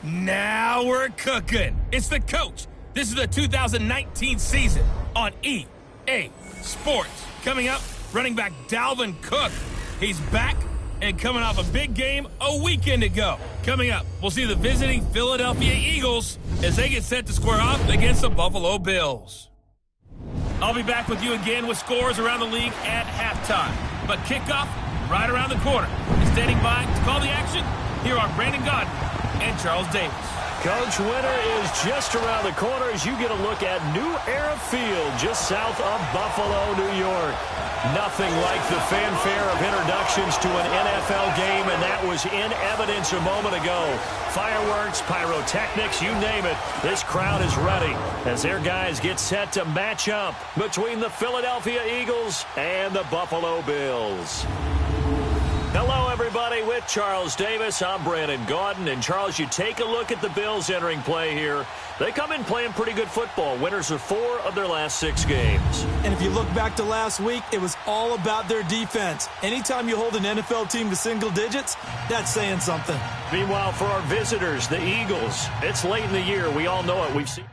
Now we're cooking. It's the coach. This is the 2019 season on EA Sports. Coming up, running back Dalvin Cook. He's back and coming off a big game a weekend ago. Coming up, we'll see the visiting Philadelphia Eagles as they get set to square off against the Buffalo Bills. I'll be back with you again with scores around the league at halftime. But kickoff right around the corner. And standing by to call the action, here are Brandon Godden and Charles Davis. Coach, winter is just around the corner as you get a look at New Era Field just south of Buffalo, New York. Nothing like the fanfare of introductions to an NFL game, and that was in evidence a moment ago. Fireworks, pyrotechnics, you name it. This crowd is ready as their guys get set to match up between the Philadelphia Eagles and the Buffalo Bills. Hello, everybody. With Charles Davis, I'm Brandon Gaudin. And, Charles, you take a look at the Bills entering play here. They come in playing pretty good football. Winners of 4 of their last 6 games. And if you look back to last week, it was all about their defense. Anytime you hold an NFL team to single digits, that's saying something. Meanwhile, for our visitors, the Eagles, it's late in the year. We all know it. We've seen.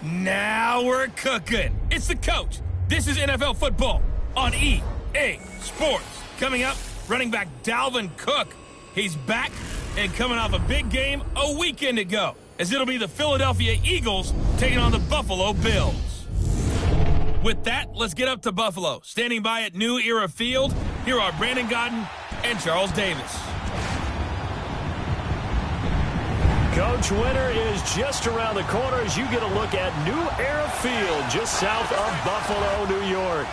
Now we're cooking. It's the coach. This is NFL football on EA Sports. Coming up, running back Dalvin Cook. He's back and coming off a big game a weekend ago, as it'll be the Philadelphia Eagles taking on the Buffalo Bills. With that, let's get up to Buffalo. Standing by at New Era Field, here are Brandon Godden and Charles Davis. Coach, winter is just around the corner as you get a look at New Era Field just south of Buffalo, New York.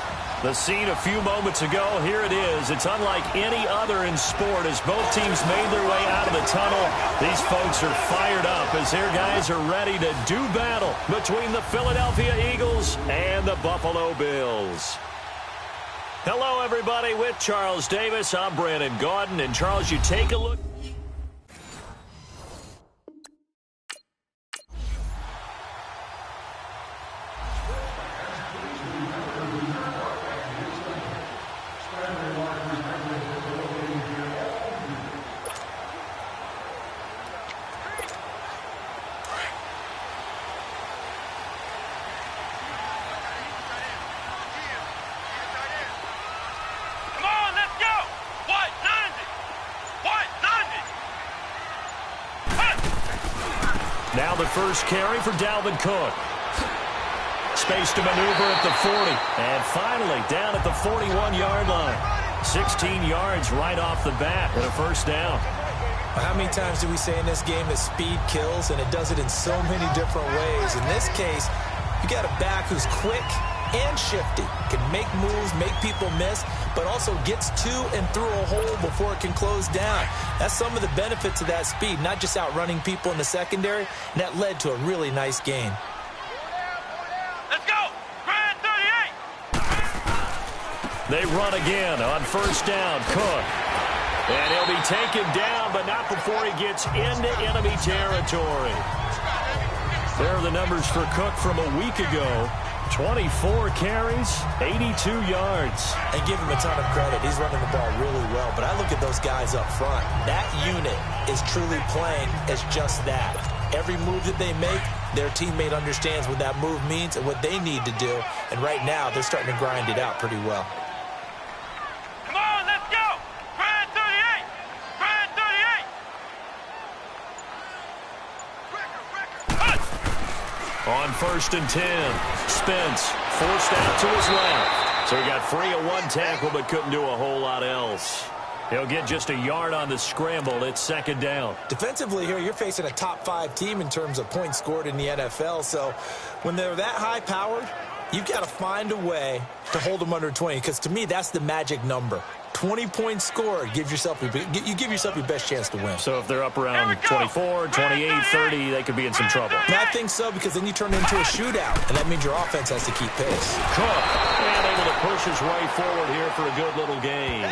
The scene a few moments ago, here it is. It's unlike any other in sport as both teams made their way out of the tunnel. These folks are fired up as their guys are ready to do battle between the Philadelphia Eagles and the Buffalo Bills. Hello, everybody. With Charles Davis, I'm Brandon Gaudin. And, Charles, you take a look. the first carry for Dalvin Cook. Space to maneuver at the 40. And finally, down at the 41-yard line. 16 yards right off the bat and a first down. How many times do we say in this game that speed kills, and it does it in so many different ways? In this case, you got a back who's quick and shifty, can make moves, make people miss, but also gets to and through a hole before it can close down. That's some of the benefits of that speed, not just outrunning people in the secondary, and that led to a really nice gain. Let's go! Grand 38! They run again on first down. Cook. And he'll be taken down, but not before he gets into enemy territory. There are the numbers for Cook from a week ago. 24 carries, 82 yards. And give him a ton of credit. He's running the ball really well. But I look at those guys up front. That unit is truly playing as just that. Every move that they make, their teammate understands what that move means and what they need to do. And right now, they're starting to grind it out pretty well. Come on, let's go! Grand 38! Grand 38! On first and 10, Spence forced out to his left. So he got free of one tackle but couldn't do a whole lot else. He'll get just a yard on the scramble. It's second down. Defensively here, you're facing a top-5 team in terms of points scored in the NFL. So when they're that high-powered, you've got to find a way to hold them under 20, because to me, that's the magic number. 20 points scored, you give yourself your best chance to win. So if they're up around 24, 28, 30, they could be in some trouble. And I think so, because then you turn it into a shootout, and that means your offense has to keep pace. Cook, and able to push his way forward here for a good little gain.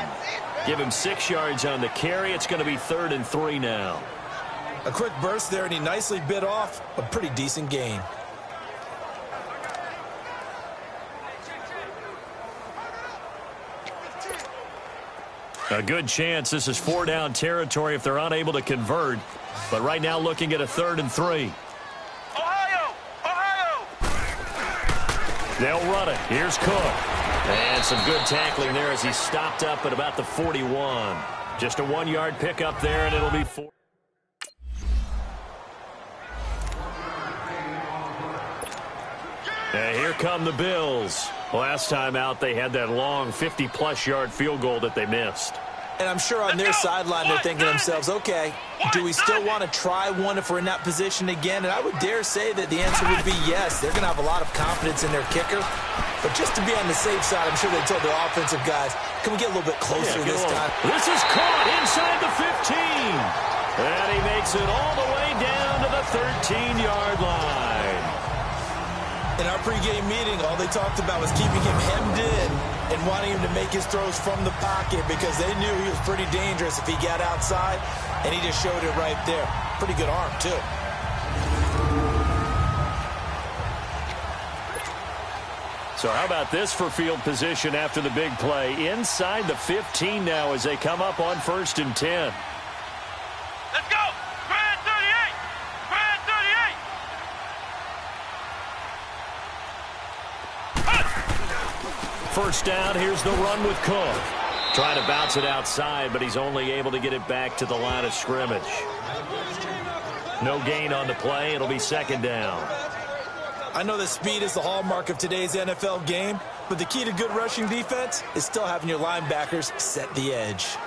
Give him 6 yards on the carry. It's going to be 3rd and 3 now. A quick burst there, and he nicely bit off a pretty decent gain. A good chance this is 4-down territory if they're unable to convert. But right now looking at a 3rd and 3. Ohio! Ohio! They'll run it. Here's Cook. And some good tackling there as he stopped up at about the 41. Just a 1-yard pickup there, and it'll be 4. And here come the Bills. Last time out, they had that long 50-plus yard field goal that they missed. And I'm sure on their sideline they're thinking to themselves, okay, do we still want to try one if we're in that position again? And I would dare say that the answer would be yes. They're going to have a lot of confidence in their kicker. But just to be on the safe side, I'm sure they told their offensive guys, can we get a little bit closer this time? This is caught inside the 15. And he makes it all the way down to the 13-yard line. In our pregame meeting, all they talked about was keeping him hemmed in and wanting him to make his throws from the pocket, because they knew he was pretty dangerous if he got outside, and he just showed it right there. Pretty good arm, too. So how about this for field position after the big play? Inside the 15 now as they come up on 1st and 10. Let's go! Grand 38! Grand 38! First down, here's the run with Cook. Trying to bounce it outside, but he's only able to get it back to the line of scrimmage. No gain on the play. It'll be 2nd down. I know that speed is the hallmark of today's NFL game, but the key to good rushing defense is still having your linebackers set the edge.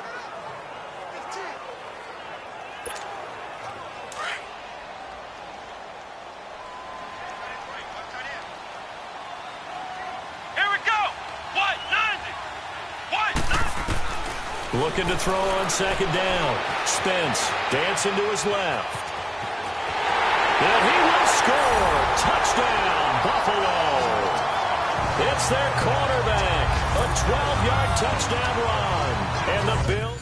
Looking to throw on 2nd down. Spence dancing to his left. And he will score. Touchdown, Buffalo. It's their quarterback. A 12-yard touchdown run. And the Bills.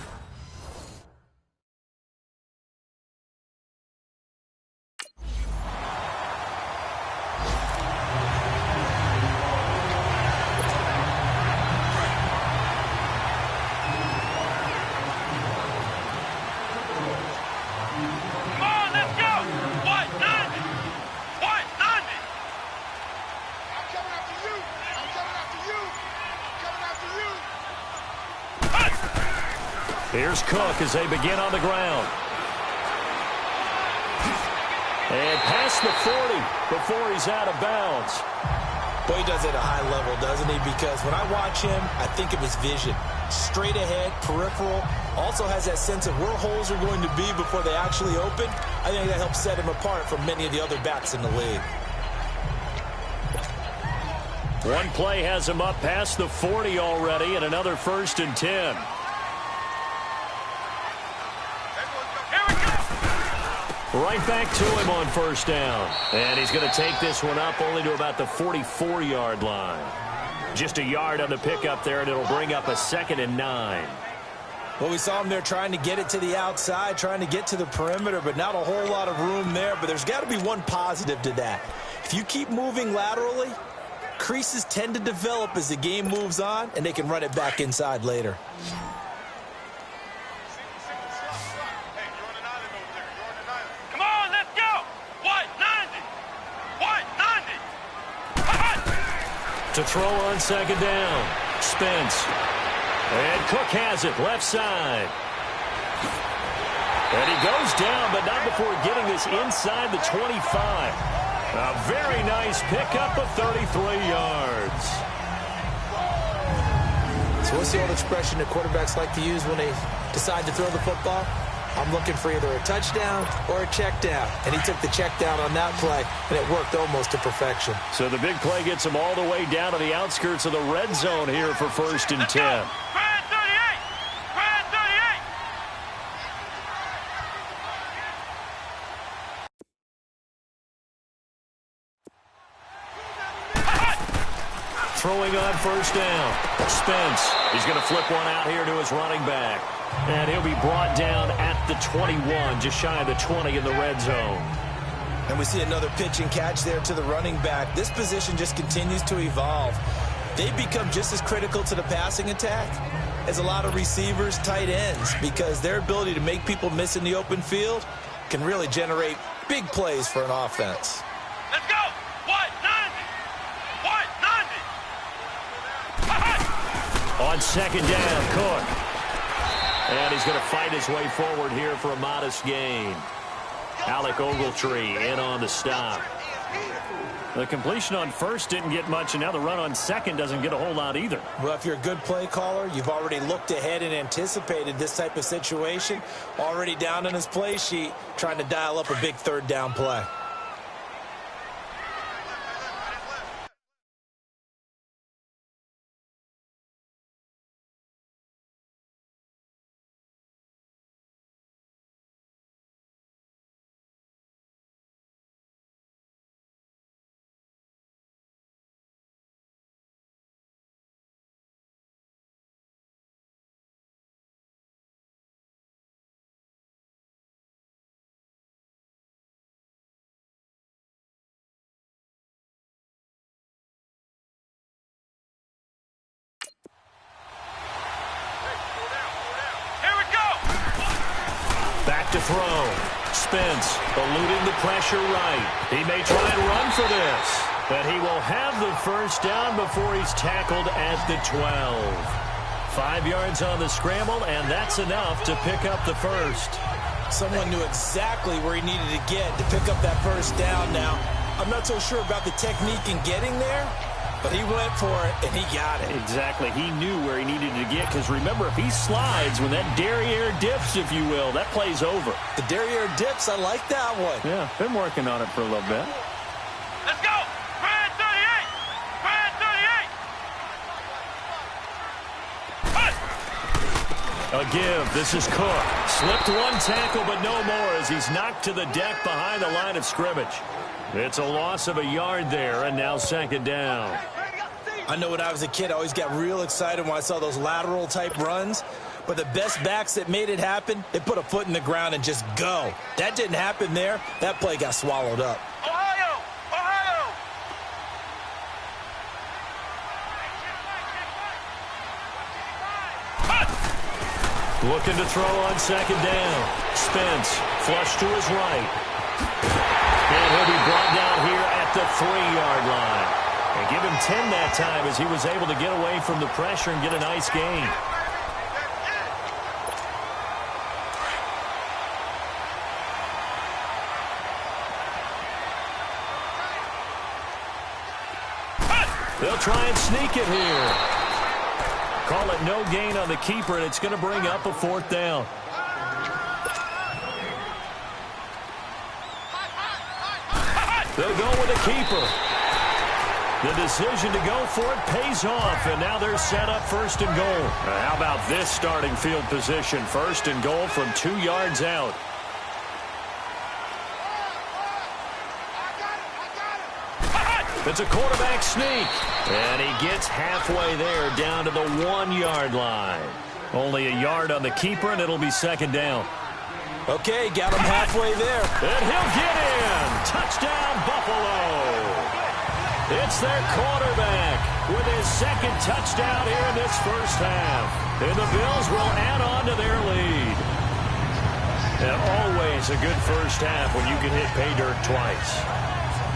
Here's Cook as they begin on the ground. And past the 40 before he's out of bounds. Boy, he does it at a high level, doesn't he? Because when I watch him, I think of his vision. Straight ahead, peripheral. Also has that sense of where holes are going to be before they actually open. I think that helps set him apart from many of the other backs in the league. One play has him up past the 40 already, and another 1st and 10. Right back to him on 1st down. And he's going to take this one up only to about the 44-yard line. Just a yard on the pickup there, and it'll bring up a 2nd and 9. Well, we saw him there trying to get it to the outside, trying to get to the perimeter, but not a whole lot of room there. But there's got to be one positive to that. If you keep moving laterally, creases tend to develop as the game moves on, and they can run it back inside later. To throw on 2nd down. Spence. And Cook has it left side. And he goes down, but not before getting this inside the 25. A very nice pickup of 33 yards. So what's the old expression that quarterbacks like to use when they decide to throw the football? I'm looking for either a touchdown or a check down. And he took the check down on that play, and it worked almost to perfection. So the big play gets him all the way down to the outskirts of the red zone here for 1st and 10. Throwing on 1st down. Spence. He's going to flip one out here to his running back. And he'll be brought down at the 21, just shy of the 20 in the red zone. And we see another pitch and catch there to the running back. This position just continues to evolve. They become just as critical to the passing attack as a lot of receivers, tight ends, because their ability to make people miss in the open field can really generate big plays for an offense. Let's go! What? 90! What? 90! On 2nd down, Cook. And he's going to fight his way forward here for a modest gain. Alec Ogletree in on the stop. The completion on 1st didn't get much, and now the run on 2nd doesn't get a whole lot either. Well, if you're a good play caller, you've already looked ahead and anticipated this type of situation. Already down on his play sheet, trying to dial up a big 3rd down play. Back to throw. Spence eluding the pressure right. He may try and run for this, but he will have the 1st down before he's tackled at the 12. 5 yards on the scramble, and that's enough to pick up the 1st. Someone knew exactly where he needed to get to pick up that 1st down. Now, I'm not so sure about the technique in getting there, but he went for it, and he got it. Exactly. He knew where he needed to get, because remember, if he slides, when that derriere dips, if you will, that play's over. The derriere dips, I like that one. Yeah, been working on it for a little bit. Let's go! Brad 38! Brad 38! A give. This is Cook. Slipped one tackle, but no more as he's knocked to the deck behind the line of scrimmage. It's a loss of a yard there, and now 2nd down. I know when I was a kid, I always got real excited when I saw those lateral-type runs. But the best backs that made it happen, they put a foot in the ground and just go. That didn't happen there. That play got swallowed up. Ohio! Ohio! Looking to throw on 2nd down. Spence, flush to his right. And he'll be brought down here at the 3-yard line. And give him 10 that time as he was able to get away from the pressure and get a nice gain. try and sneak it here. Call it no gain on the keeper, and it's going to bring up a 4th down. They'll go with the keeper. The decision to go for it pays off, and now they're set up 1st and goal. How about this starting field position? 1st and goal from 2 yards out. It's a quarterback sneak, and he gets halfway there down to the 1-yard line. Only a yard on the keeper, and it'll be 2nd down. Okay, got him halfway there. And he'll get in. Touchdown, Buffalo. It's their quarterback with his 2nd touchdown here in this first half. And the Bills will add on to their lead. And always a good first half when you can hit pay dirt twice.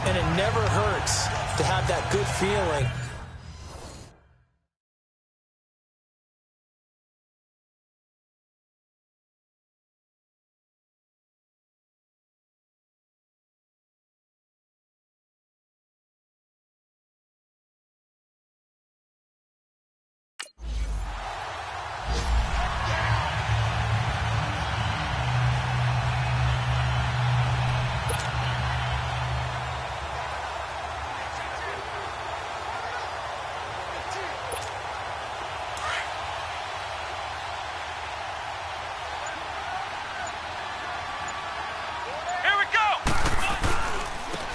And it never hurts to have that good feeling.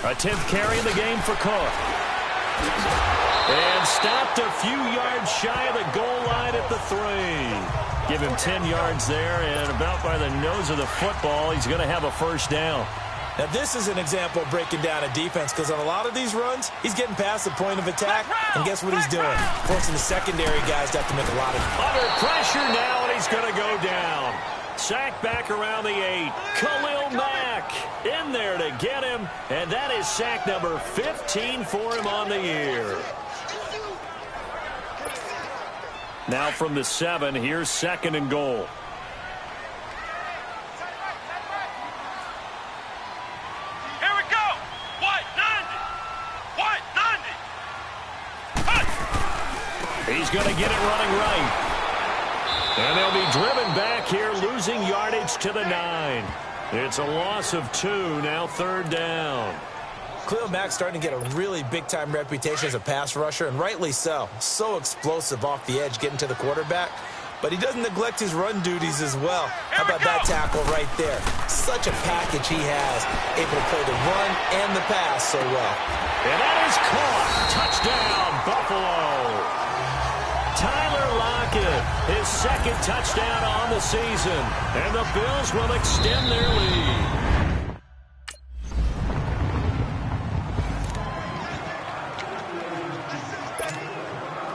A 10th carry in the game for Cook. And stopped a few yards shy of the goal line at the 3. Give him 10 yards there, and about by the nose of the football, he's going to have a 1st down. Now, this is an example of breaking down a defense, because on a lot of these runs, he's getting past the point of attack, and guess what he's doing? Forcing the secondary guys to have to make a lot of... Under pressure now, and he's going to go down. Sack back around the 8. Khalil Mack in there to get him, and that is sack number 15 for him on the year. Now from the 7, here's 2nd and goal. Here we go. What? 90. He's going to get it running right. And they'll be driven back here, losing yardage to the 9. It's a loss of 2, now 3rd down. Khalil Mack's starting to get a really big-time reputation as a pass rusher, and rightly so. So explosive off the edge getting to the quarterback. But he doesn't neglect his run duties as well. How about that tackle right there? Such a package he has, able to play the run and the pass so well. And that is caught. Touchdown, Buffalo. Tyler Lockett, his 2nd touchdown on the season. And the Bills will extend their lead.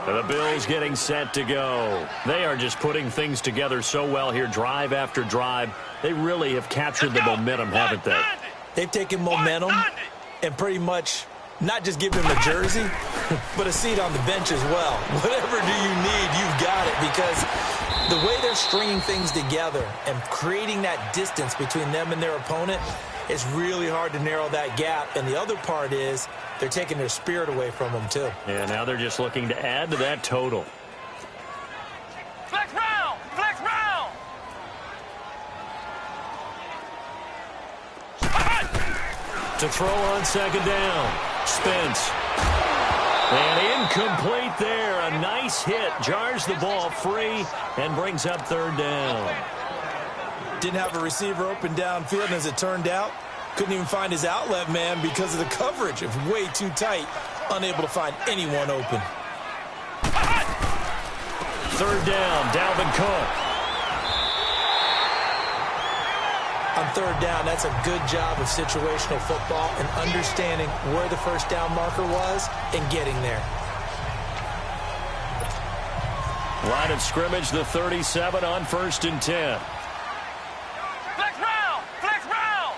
The Bills getting set to go. They are just putting things together so well here, drive after drive. They really have captured the momentum, haven't they? They've taken momentum and pretty much not just given him a jersey, but a seat on the bench as well. Whatever do you need, you've got it, because the way they're stringing things together and creating that distance between them and their opponent, it's really hard to narrow that gap. And the other part is they're taking their spirit away from them, too. Yeah, now they're just looking to add to that total. Flex round! Flex round! To throw on 2nd down. Spence. And incomplete there. A nice hit. Jars the ball free and brings up 3rd down. Didn't have a receiver open downfield, and as it turned out, couldn't even find his outlet man because of the coverage. It was way too tight. Unable to find anyone open. 3rd down, Dalvin Cook. On 3rd down, that's a good job of situational football and understanding where the 1st down marker was and getting there. Line of scrimmage, the 37 on 1st and 10. Flex round! Flex round!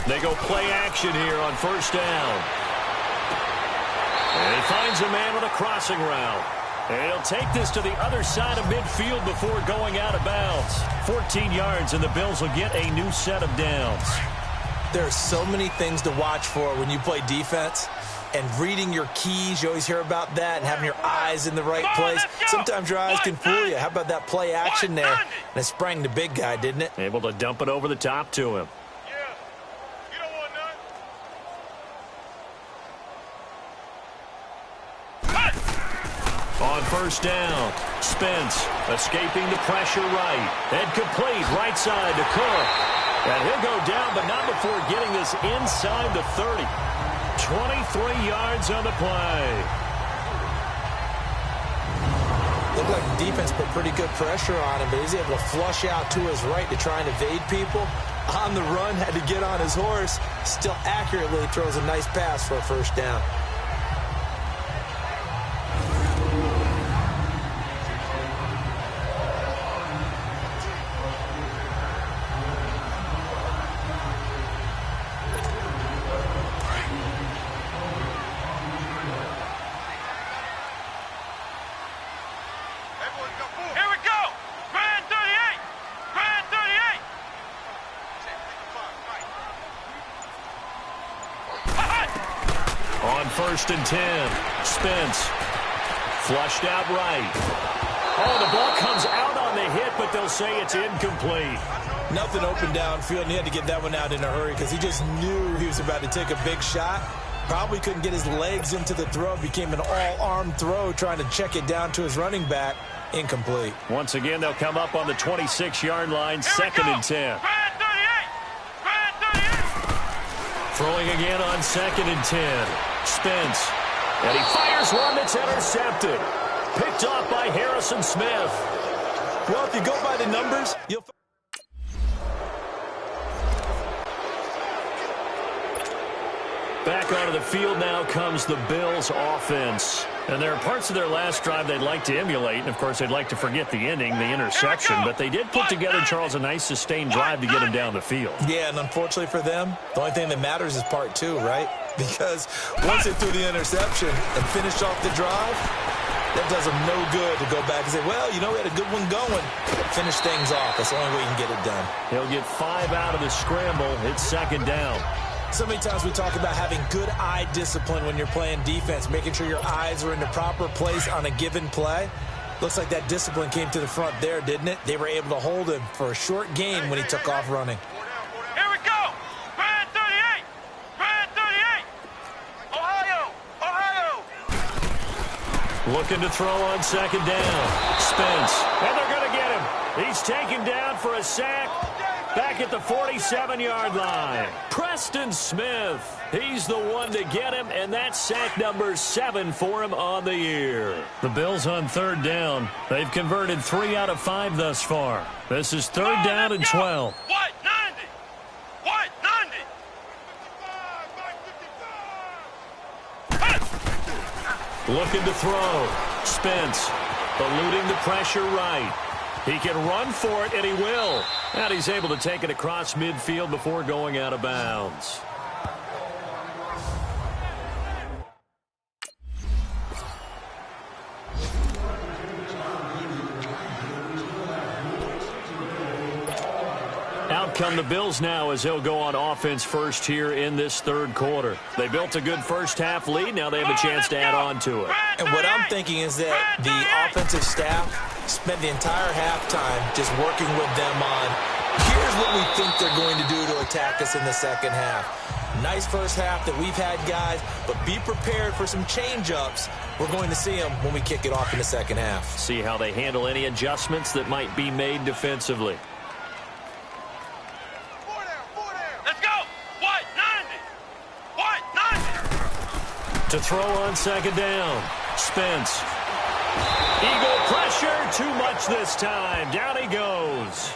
They go play action here on 1st down. And he finds a man with a crossing route. And he'll take this to the other side of midfield before going out of bounds. 14 yards, and the Bills will get a new set of downs. There are so many things to watch for when you play defense. And reading your keys, you always hear about that, and having your eyes in the right place. Sometimes your eyes can fool you. How about that play action there? And it sprang the big guy, didn't it? Able to dump it over the top to him. On first down, Spence escaping the pressure right. And complete right side to Cook. And he'll go down, but not before getting this inside the 30. 23 yards on the play. Looked like the defense put pretty good pressure on him, but he's able to flush out to his right to try and evade people. On the run, had to get on his horse. Still accurately throws a nice pass for a first down. First and 10. Spence. Flushed out right. Oh, the ball comes out on the hit, but they'll say it's incomplete. Nothing open downfield, and he had to get that one out in a hurry because he just knew he was about to take a big shot. Probably couldn't get his legs into the throw. Became an all-arm throw trying to check it down to his running back. Incomplete. Once again, they'll come up on the 26-yard line, second and 10. Throwing again on second and 10. Spence. And he fires one that's intercepted. Picked off by Harrison Smith. Well, if you go by the numbers, you'll... Back onto the field now comes the Bills offense. And there are parts of their last drive they'd like to emulate. And, of course, they'd like to forget the ending, the interception. But they did put together, Charles, a nice sustained drive to get him down the field. Yeah, and unfortunately for them, the only thing that matters is part two, right? Because once they threw the interception and finished off the drive, that does them no good to go back and say, well, you know, we had a good one going. Finish things off. That's the only way you can get it done. He'll get 5 out of the scramble. It's second down. So many times we talk about having good eye discipline when you're playing defense, making sure your eyes are in the proper place on a given play. Looks like that discipline came to the front there, didn't it? They were able to hold him for a short gain when he took off running. Here we go. Brand 38. Brand 38. Ohio. Ohio. Looking to throw on second down. Spence. And they're going to get him. He's taken down for a sack. Back at the 47-yard line. Preston Smith. He's the one to get him, and that's sack number 7 for him on the year. The Bills on third down. They've converted 3 out of 5 thus far. This is third down and 12. What? 90. What? 90. Looking to throw. Spence eluding the pressure right. He can run for it, and he will. And he's able to take it across midfield before going out of bounds. Out come the Bills now as they'll go on offense first here in this third quarter. They built a good first half lead. Now they have a chance to add on to it. And what I'm thinking is that the offensive staff spent the entire halftime just working with them on, here's what we think they're going to do to attack us in the second half. Nice first half that we've had, guys, but be prepared for some change-ups. We're going to see them when we kick it off in the second half. See how they handle any adjustments that might be made defensively. Let's go. What? 90. What? 90. To throw on second down. Spence. Eagle pressure, too much this time. Down he goes.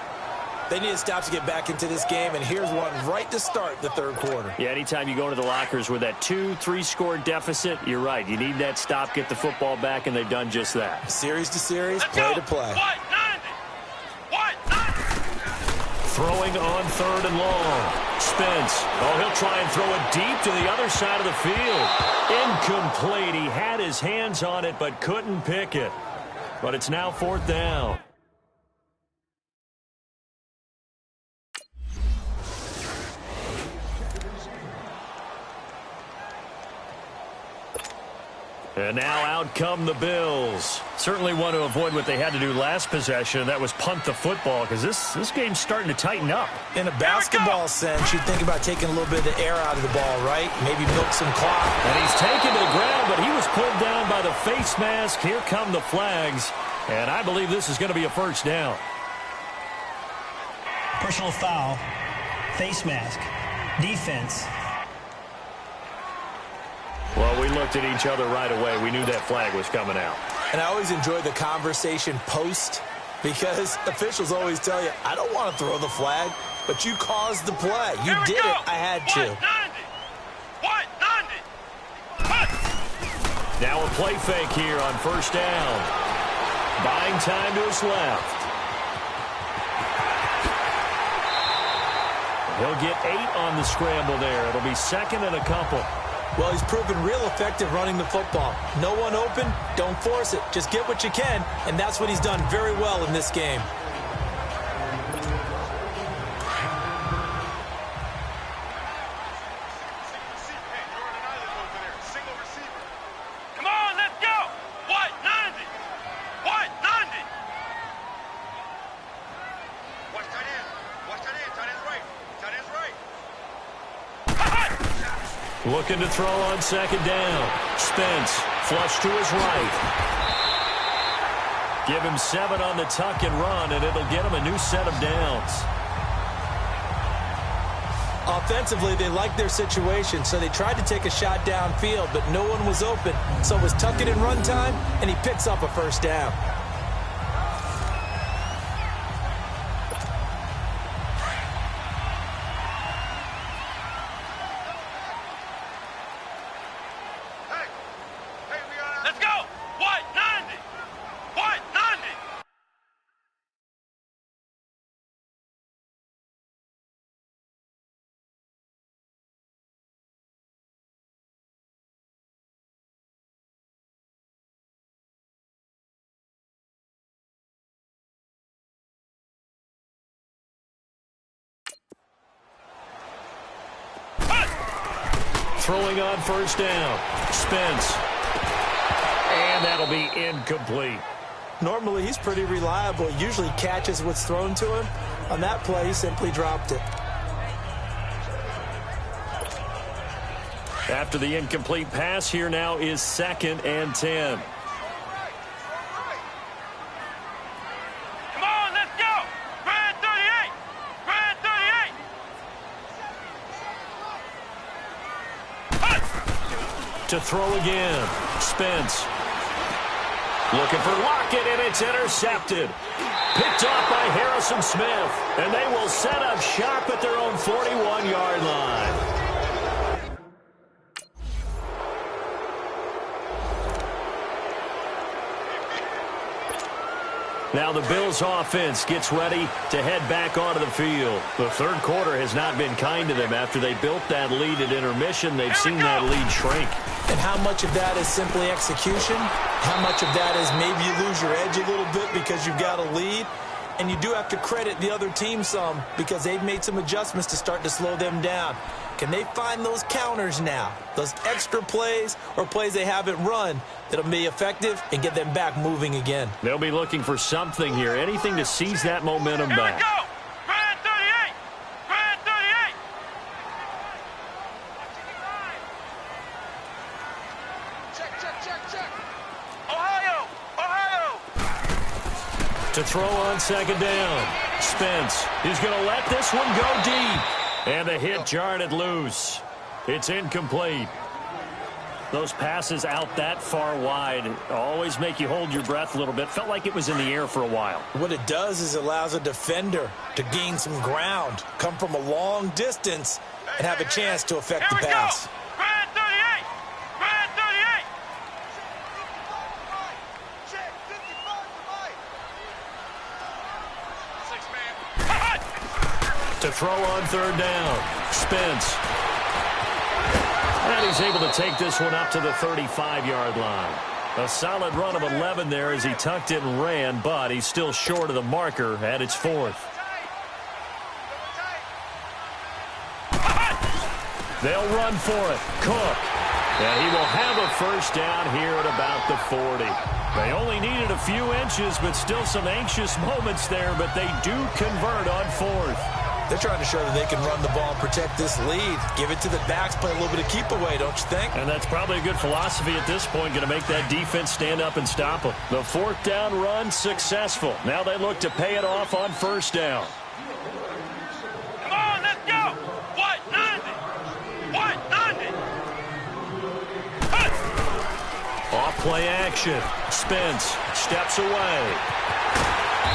They need to stop to get back into this game, and here's one right to start the third quarter. Yeah, anytime you go to the lockers with that 2-3 score deficit, you're right. You need that stop, get the football back, and they've done just that. Series to series, Let's play go. to play. What? 90. What? 90. Throwing on third and long. Spence. Oh, he'll try and throw it deep to the other side of the field. Incomplete. He had his hands on it but couldn't pick it. But it's now fourth down. And now out come the Bills. Certainly want to avoid what they had to do last possession. That was punt the football, because this game's starting to tighten up. In a basketball sense, you think about taking a little bit of the air out of the ball, right? Maybe milk some clock. And he's taken to the ground, but he was pulled down by the face mask. Here come the flags. And I believe this is going to be a first down. Personal foul, face mask, defense. Well, we looked at each other right away. We knew that flag was coming out. And I always enjoy the conversation post, because officials always tell you, I don't want to throw the flag, but you caused the play. You did it. I had to. Now a play fake here on first down. Buying time to his left. He'll get 8 on the scramble there. It'll be second and a couple. Well, he's proven real effective running the football. No one open, don't force it. Just get what you can, and that's what he's done very well in this game. Come on, let's go. What? 90. What? 90. Watch tight end. Watch tight end. Tight end's right. Tight end's right. Looking to throw on second down. Spence, flush to his right. Give him 7 on the tuck and run, and it'll get him a new set of downs. Offensively, they liked their situation, so they tried to take a shot downfield, but no one was open. So it was tuck it and run time, and he picks up a first down. Let's go. What? 90. What? 90. Throwing on first down. Spence. And that'll be incomplete. Normally, he's pretty reliable. Usually catches what's thrown to him. On that play, he simply dropped it. After the incomplete pass, here now is second and 10. Come on, let's go. Red 38. Red 38. To throw again. Spence. Looking for Lockett, and it's intercepted. Picked off by Harrison Smith. And they will set up shop at their own 41-yard line. Now the Bills offense gets ready to head back onto the field. The third quarter has not been kind to them. After they built that lead at intermission, they've seen that lead shrink. And how much of that is simply execution? How much of that is maybe you lose your edge a little bit because you've got a lead? And you do have to credit the other team some, because they've made some adjustments to start to slow them down. Can they find those counters now, those extra plays or plays they haven't run that'll be effective and get them back moving again? They'll be looking for something here, anything to seize that momentum Here we back. go. Red 38. Red 38. Check. Ohio. To throw on second down. Spence is going to let this one go deep. And the hit jarred it loose. It's incomplete. Those passes out that far wide always make you hold your breath a little bit. Felt like it was in the air for a while. What it does is allows a defender to gain some ground, come from a long distance, and have a chance to affect the Here we pass. go. Red 38. Red 38. To throw on third down. Spence. And he's able to take this one up to the 35-yard line. A solid run of 11 there as he tucked it and ran, but he's still short of the marker at its 4th. They'll run for it. Cook. And he will have a first down here at about the 40. They only needed a few inches, but still some anxious moments there, but they do convert on fourth. They're trying to show that they can run the ball and protect this lead. Give it to the backs, play a little bit of keep away, don't you think? And that's probably a good philosophy at this point, going to make that defense stand up and stop them. The fourth down run successful. Now they look to pay it off on first down. Come on, let's go. What? 90. What? 90. Off play action. Spence steps away.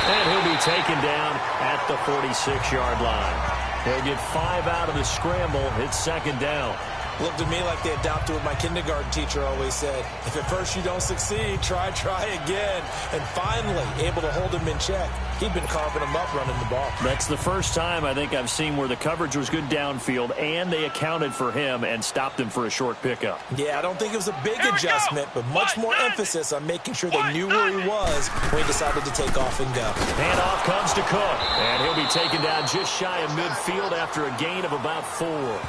And he'll be taken down at the 46-yard line. He'll get 5 out of the scramble. It's second down. Looked to me like they adopted what my kindergarten teacher always said. If at first you don't succeed, try again. And finally, able to hold him in check. He'd been carving him up running the ball. That's the first time I think I've seen where the coverage was good downfield and they accounted for him and stopped him for a short pickup. Yeah, I don't think it was a big adjustment, but much more emphasis on making sure they knew where he was when he decided to take off and go. Handoff comes to Cook, and he'll be taken down just shy of midfield after a gain of about 4.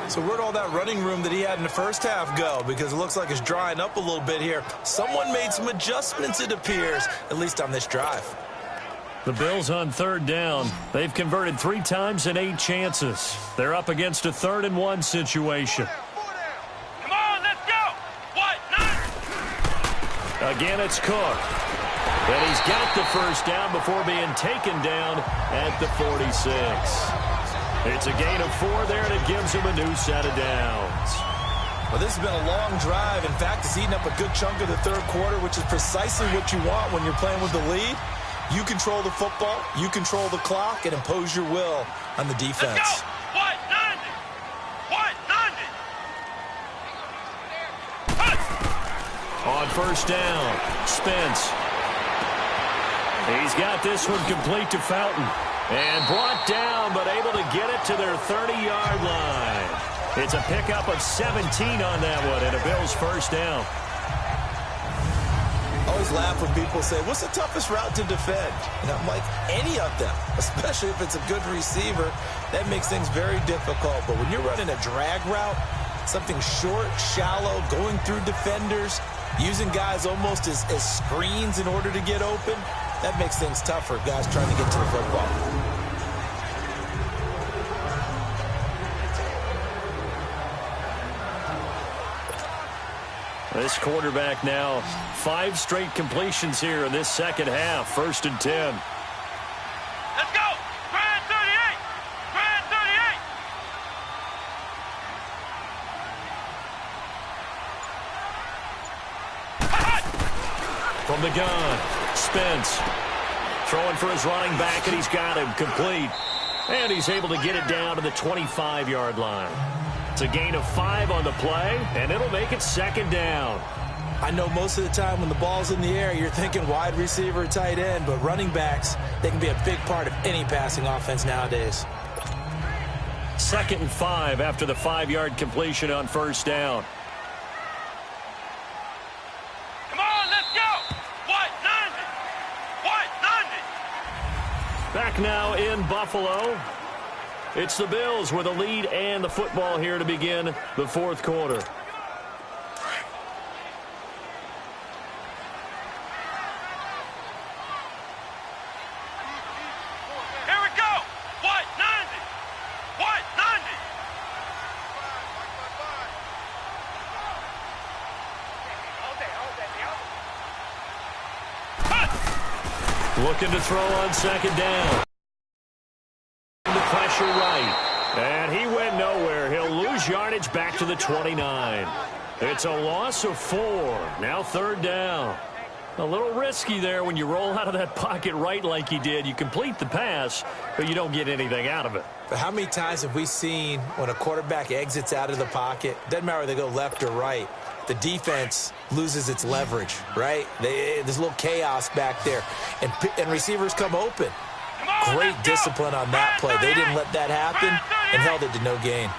So where'd all that running room that he had in the first half go? Because it looks like it's drying up a little bit here. Someone made some adjustments, it appears, at least on this drive. The Bills on third down. They've converted 3 times in 8 chances. They're up against a 3rd and 1 situation. Come on, let's go. What? 90. Again, it's Cook. And he's got the first down before being taken down at the 46. It's a gain of 4 there, and it gives him a new set of downs. Well, this has been a long drive. In fact, it's eaten up a good chunk of the third quarter, which is precisely what you want when you're playing with the lead. You control the football, you control the clock, and impose your will on the defense. Let's go. What? 90. What? 90. On first down, Spence. He's got this one complete to Fountain. And brought down, but able to get it to their 30-yard line. It's a pickup of 17 on that one, and a Bills first down. I always laugh when people say, what's the toughest route to defend? And I'm like, any of them, especially if it's a good receiver. That makes things very difficult. But when you're running a drag route, something short, shallow, going through defenders, using guys almost as screens in order to get open, that makes things tough for guys trying to get to the football. This quarterback now, 5 straight completions here in this second half. 1st and 10. Let's go. Grand 38. Grand 38. From the gun, Spence throwing for his running back, and he's got him complete. And he's able to get it down to the 25-yard line. It's a gain of 5 on the play, and it'll make it second down. I know most of the time when the ball's in the air, you're thinking wide receiver, tight end, but running backs, they can be a big part of any passing offense nowadays. 2nd and 5 after the 5-yard completion on first down. Come on, let's go. What? 90. What? 90. Back now in Buffalo. It's the Bills with a lead and the football here to begin the 4th quarter. Here we go. What? 90. What? 90. Looking to throw on second down. The pressure right. And he went nowhere. He'll lose yardage back to the 29. It's a loss of 4. Now 3rd down. A little risky there when you roll out of that pocket right like he did. You complete the pass, but you don't get anything out of it. But how many times have we seen when a quarterback exits out of the pocket, doesn't matter whether they go left or right, the defense loses its leverage, right? There's a little chaos back there, and receivers come open. Great discipline on that play. They didn't let that happen and held it to no gain.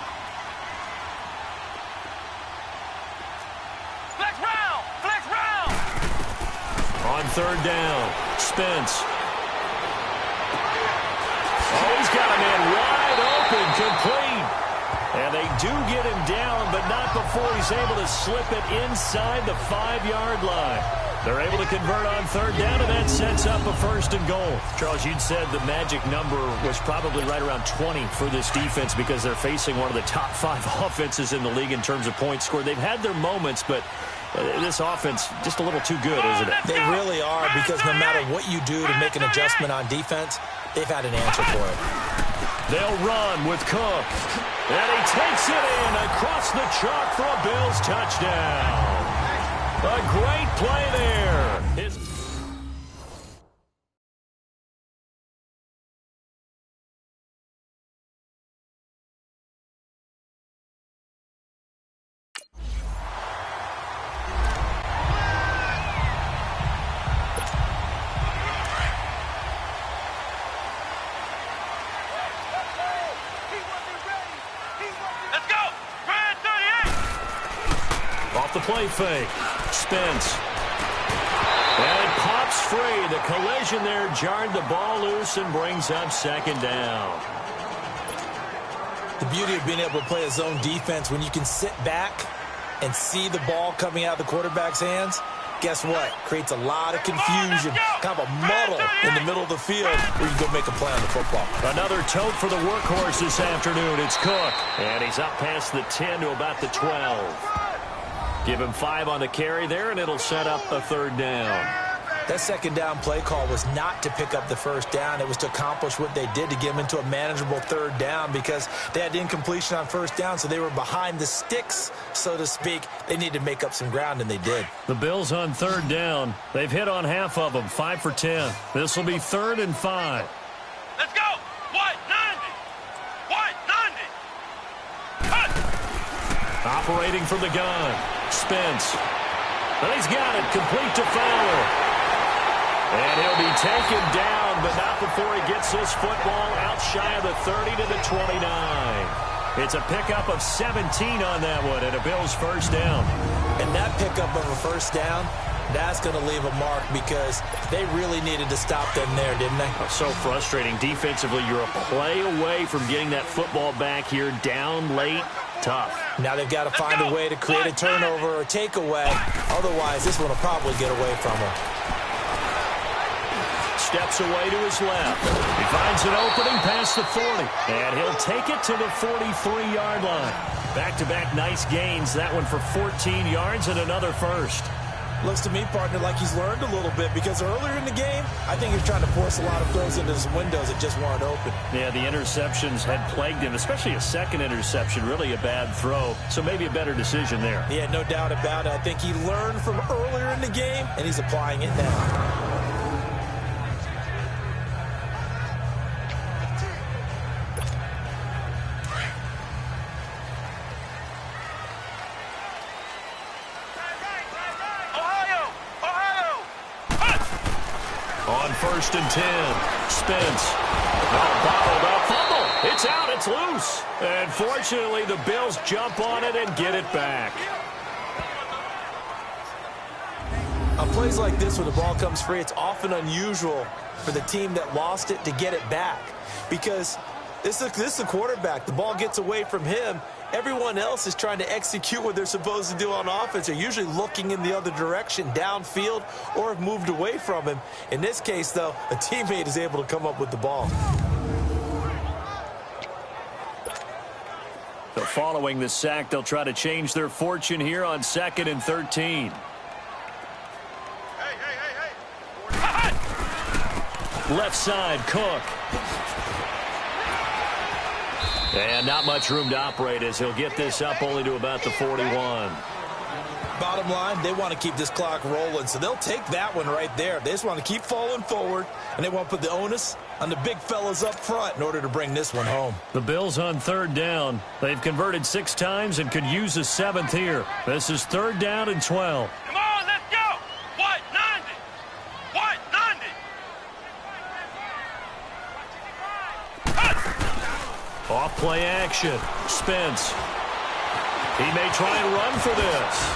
Flex round. Flex round. On 3rd down, Spence. Oh, he's got a man wide open, complete. And they do get him down, but not before he's able to slip it inside the 5-yard line. They're able to convert on third down, and that sets up a first and goal. Charles, you'd said the magic number was probably right around 20 for this defense because they're facing one of the top 5 offenses in the league in terms of points scored. They've had their moments, but this offense just a little too good, isn't it? They really are, because no matter what you do to make an adjustment on defense, they've had an answer for it. They'll run with Cook. And he takes it in across the chalk for a Bills touchdown. A great play there. Let's go. Brad 38. Off the play fake. Spence. And it pops free. The collision there jarred the ball loose and brings up second down. The beauty of being able to play a zone defense, when you can sit back and see the ball coming out of the quarterback's hands, guess what? Creates a lot of confusion, kind of a muddle in the middle of the field where you go make a play on the football. Another tote for the workhorse this afternoon. It's Cook. And he's up past the 10 to about the 12. Give him 5 on the carry there, and it'll set up a third down. That second down play call was not to pick up the first down. It was to accomplish what they did, to get them into a manageable third down, because they had incompletion on first down, so they were behind the sticks, so to speak. They needed to make up some ground, and they did. The Bills on third down. They've hit on half of them, 5 for 10. This will be 3rd and 5. Let's go. What? 90. What? 90. Cut. Operating from the gun. Spence. And he's got it. Complete to Fowler. And he'll be taken down, but not before he gets this football out shy of the 30 to the 29. It's a pickup of 17 on that one, and a Bills first down. And that pickup of a first down, that's going to leave a mark, because they really needed to stop them there, didn't they? So frustrating. Defensively, you're a play away from getting that football back here, down late. Tough. Now they've got to find a way to create a turnover or takeaway. Otherwise, this one will probably get away from them. Steps away to his left. He finds an opening past the 40. And he'll take it to the 43-yard line. Back-to-back nice gains. That one for 14 yards and another first. Looks to me, partner, like he's learned a little bit, because earlier in the game, I think he was trying to force a lot of throws into some windows that just weren't open. Yeah, the interceptions had plagued him, especially a second interception, really a bad throw. So maybe a better decision there. Yeah, no doubt about it. I think he learned from earlier in the game, and he's applying it now. On 1st and 10, Spence. Bottled up, fumble. It's out, it's loose. And fortunately, the Bills jump on it and get it back. On plays like this, when the ball comes free, it's often unusual for the team that lost it to get it back, because this is the quarterback. The ball gets away from him. Everyone else is trying to execute what they're supposed to do on offense. They're usually looking in the other direction, downfield, or have moved away from him. In this case, though, a teammate is able to come up with the ball. So following the sack, they'll try to change their fortune here on 2nd and 13. Left side, Cook. And not much room to operate as he'll get this up only to about the 41. Bottom line, they want to keep this clock rolling, so they'll take that one right there. They just want to keep falling forward, and they want to put the onus on the big fellas up front in order to bring this one home. The Bills on third down. They've converted 6 times and could use a 7th here. This is 3rd down and 12. Come on, let's go. What? 90. What? 90. Off play action. Spence. He may try and run for this.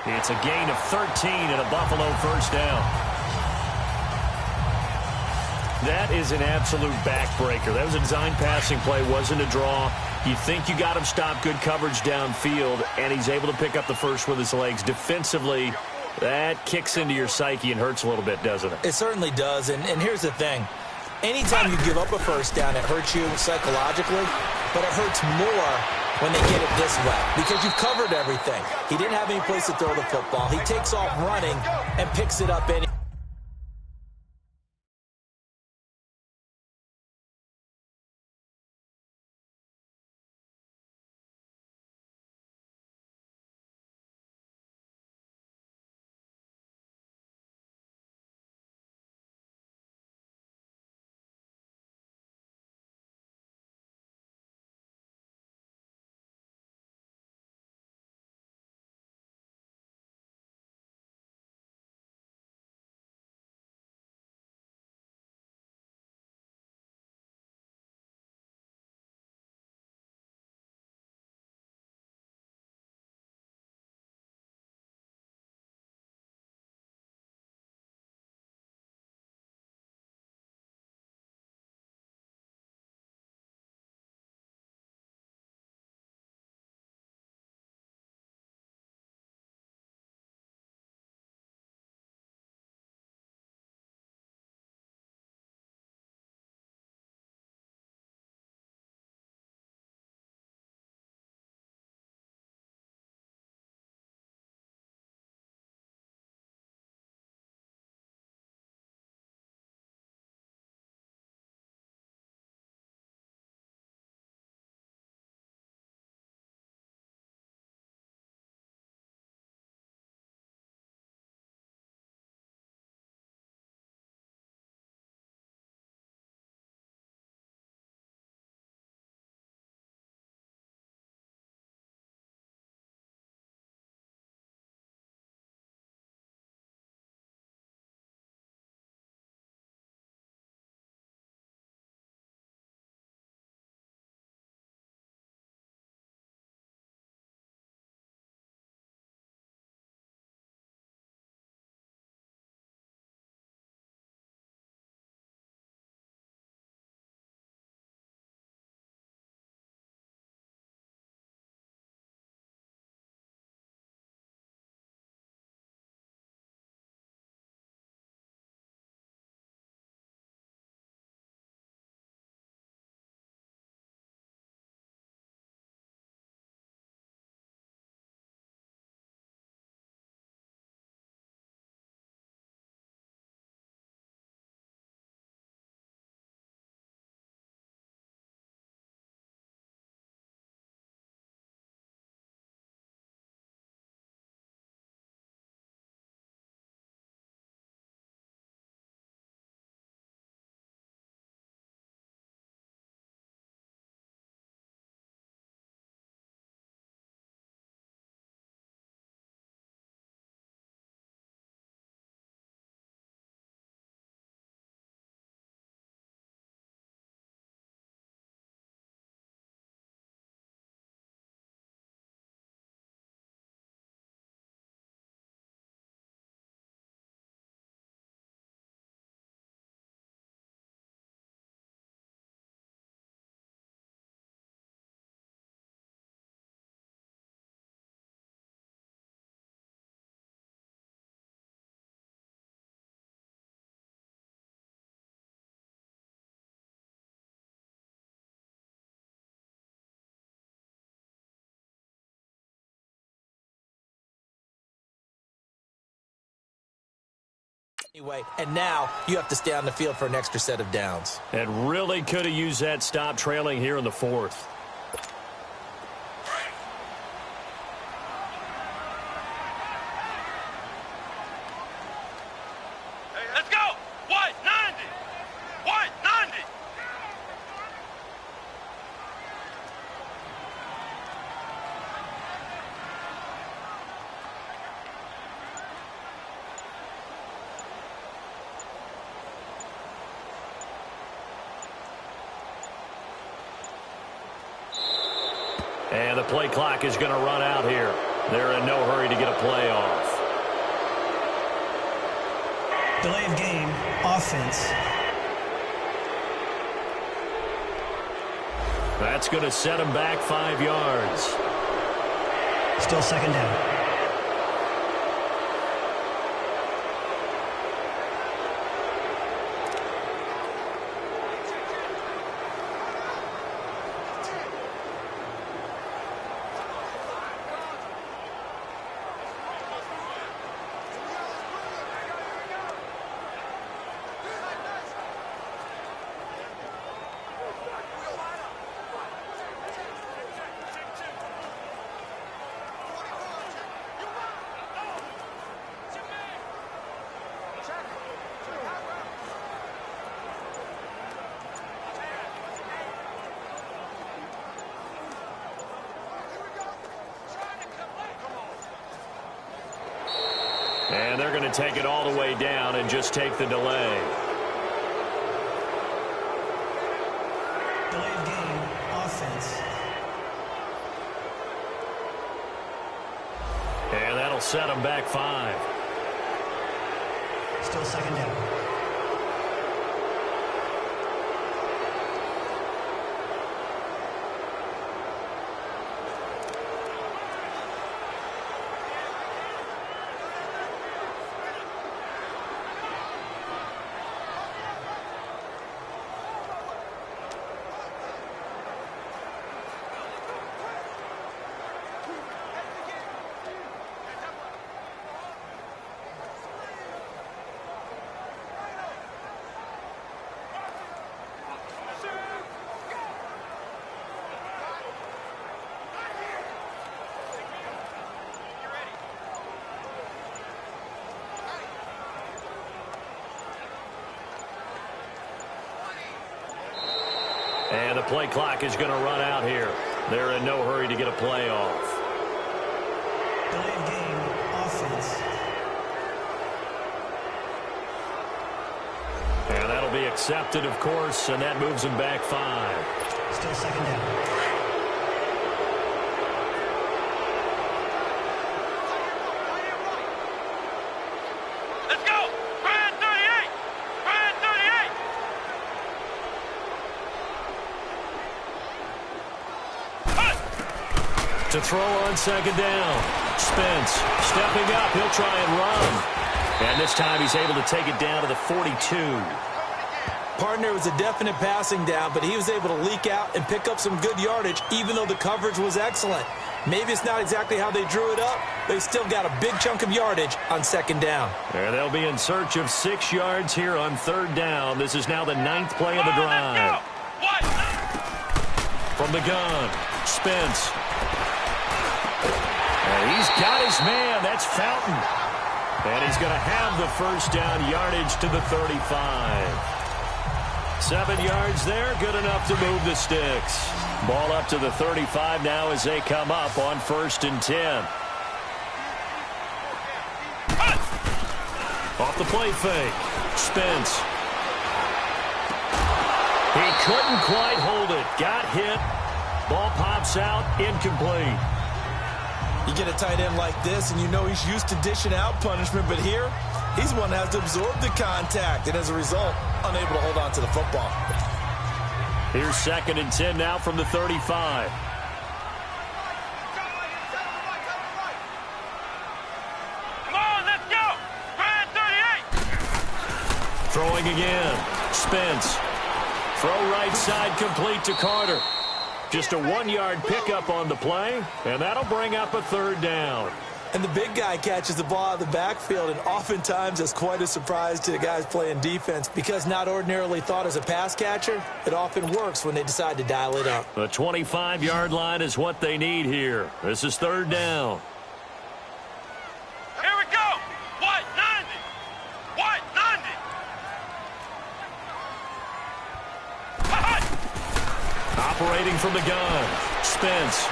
It's a gain of 13 and a Buffalo first down. That is an absolute backbreaker. That was a design passing play, wasn't a draw. You think you got him stopped, good coverage downfield, and he's able to pick up the first with his legs. Defensively, that kicks into your psyche and hurts a little bit, doesn't it? It certainly does, and here's the thing. Anytime you give up a first down, it hurts you psychologically, but it hurts more when they get it this way because you've covered everything. He didn't have any place to throw the football. He takes off running and picks it up anyway. Anyway, and now you have to stay on the field for an extra set of downs. And really could have used that stop trailing here in the fourth. Let's go! What? 90! What? 90! And the play clock is going to run out here. They're in no hurry to get a play off. Delay of game, offense. That's going to set him back 5 yards. Still second down. And they're going to take it all the way down and just take the delay. Delay of game, offense. And that'll set them back 5. Still second down. And the play clock is going to run out here. They're in no hurry to get a play off. Delay of game, offense. And that'll be accepted, of course, and that moves them back 5. Still second down. To throw on second down. Spence stepping up. He'll try and run. And this time he's able to take it down to the 42. Partner, was a definite passing down, but he was able to leak out and pick up some good yardage, even though the coverage was excellent. Maybe it's not exactly how they drew it up, but he still got a big chunk of yardage on second down. And they'll be in search of 6 yards here on third down. This is now the 9th play of the drive. From the gun, Spence. And he's got his man. That's Fountain. And he's going to have the first down yardage to the 35. 7 yards there, good enough to move the sticks. Ball up to the 35 now as they come up on 1st and 10. Off the play fake. Spence. He couldn't quite hold it. Got hit. Ball pops out, incomplete. You get a tight end like this, and you know he's used to dishing out punishment, but here, he's one that has to absorb the contact, and as a result, unable to hold on to the football. Here's 2nd and 10 now from the 35. Come on, let's go! Brand 38! Throwing again. Spence. Throw right side complete to Carter. Just a 1-yard pickup on the play, and that'll bring up a 3rd down. And the big guy catches the ball out of the backfield, and oftentimes it's quite a surprise to the guys playing defense because not ordinarily thought as a pass catcher, it often works when they decide to dial it up. The 25-yard line is what they need here. This is 3rd down. Here we go! What? 90! What? 90! Operating from the gun, Spence.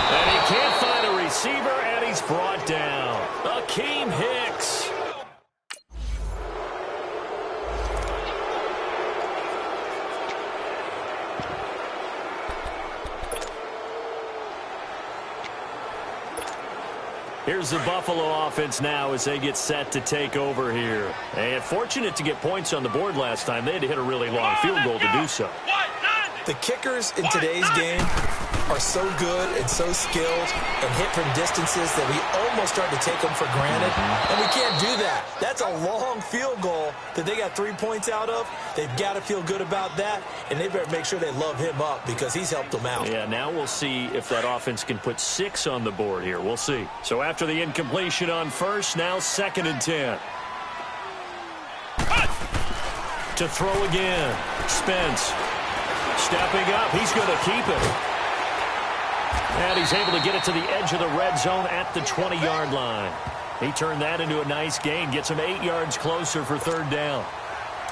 And he can't find a receiver, and he's brought down. Akeem Hicks. Here's the Buffalo offense now as they get set to take over here. And fortunate to get points on the board last time. They had to hit a really long field goal to do so. The kickers in today's game are so good and so skilled and hit from distances that we almost start to take them for granted. And we can't do that. That's a long field goal that they got 3 points out of. They've got to feel good about that, and they better make sure they love him up because he's helped them out. Yeah, now we'll see if that offense can put 6 on the board here. We'll see. So after the incompletion on first, now 2nd and 10. To throw again. Spence. Stepping up. He's going to keep it. And he's able to get it to the edge of the red zone at the 20-yard line. He turned that into a nice gain. Gets him 8 yards closer for 3rd down.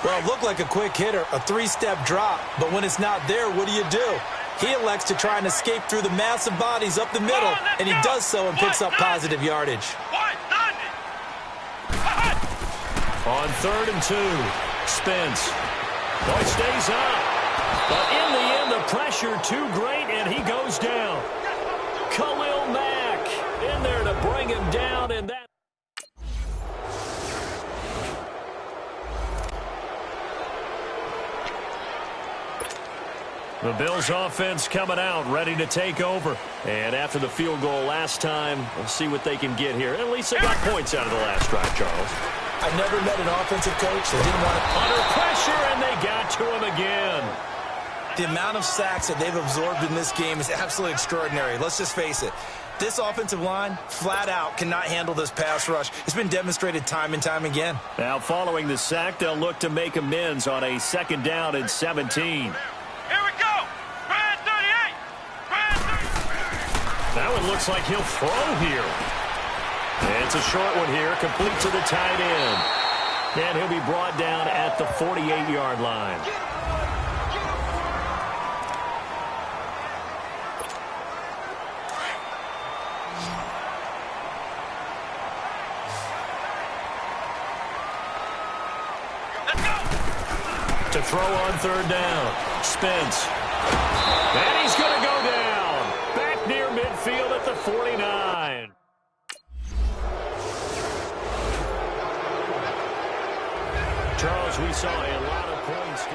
Well, it looked like a quick hitter, a 3-step drop. But when it's not there, what do? He elects to try and escape through the massive bodies up the middle. And he does so and picks up positive yardage. On 3rd and 2, Spence. Oh, he stays up. But in the end, the pressure too great, and he goes down. Khalil Mack in there to bring him down, and that. The Bills offense coming out, ready to take over. And after the field goal last time, we'll see what they can get here. At least they got points out of the last drive, Charles. I never met an offensive coach that didn't want to. Under pressure, and they got to him again. The amount of sacks that they've absorbed in this game is absolutely extraordinary. Let's just face it. This offensive line, flat out, cannot handle this pass rush. It's been demonstrated time and time again. Now, following the sack, they'll look to make amends on a 2nd down and 17. Here we go. Brand 38. Brand 38. Now it looks like he'll throw here. It's a short one here, complete to the tight end. And he'll be brought down at the 48-yard line. To throw on 3rd down. Spence. And he's going to go down. Back near midfield at the 49. Charles, we saw a lot of points.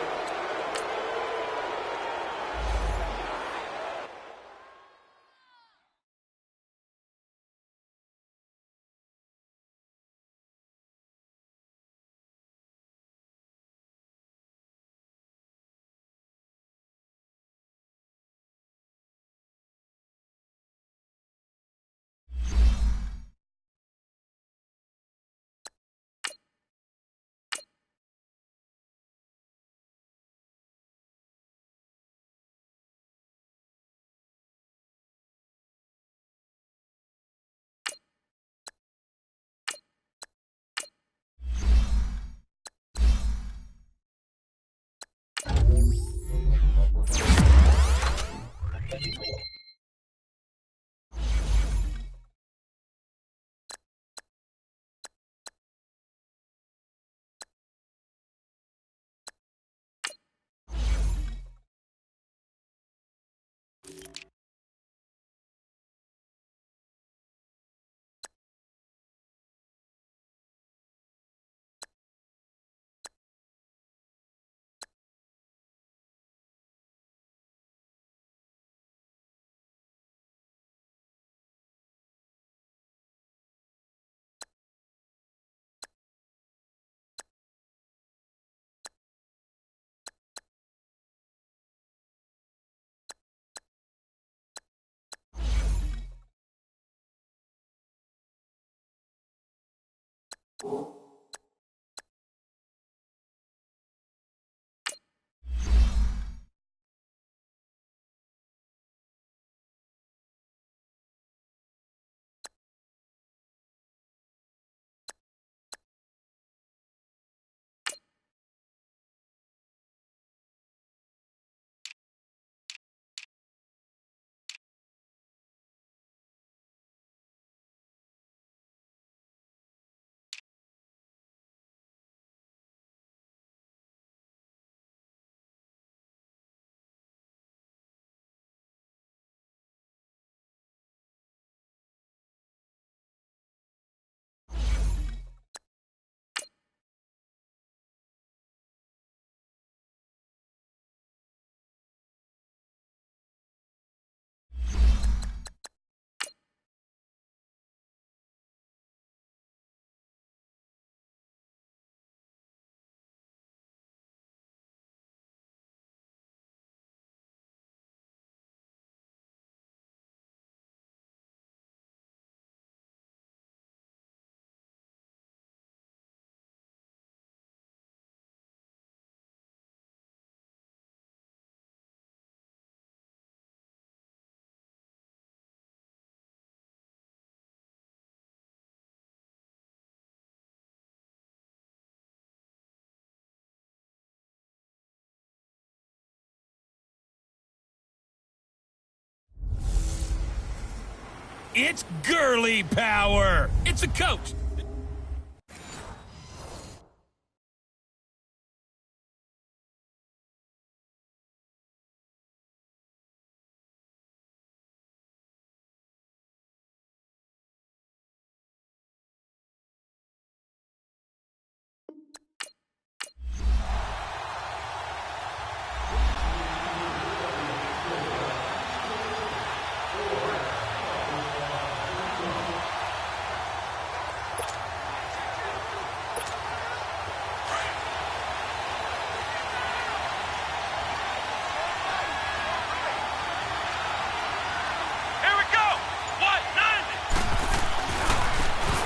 It's girly power. It's the coach.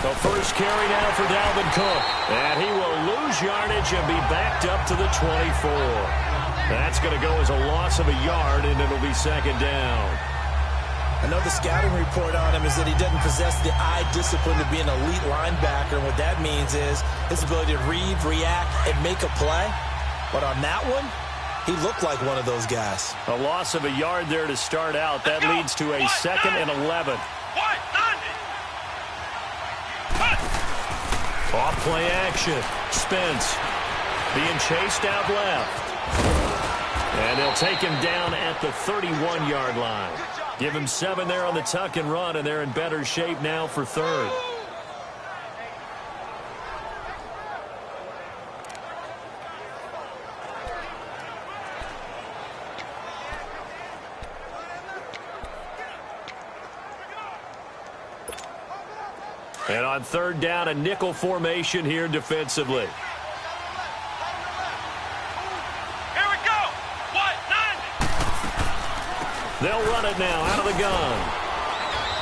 The first carry now for Dalvin Cook. And he will lose yardage and be backed up to the 24. That's going to go as a loss of a yard, and it'll be second down. I know the scouting report on him is that he doesn't possess the eye discipline to be an elite linebacker. And what that means is his ability to read, react, and make a play. But on that one, he looked like one of those guys. A loss of a yard there to start out. That leads to a 2nd and 11. Off play action. Spence being chased out left. And they'll take him down at the 31-yard line. Give him 7 there on the tuck and run, and they're in better shape now for third. And on third down, a nickel formation here defensively. Here we go. What? 90. They'll run it now out of the gun.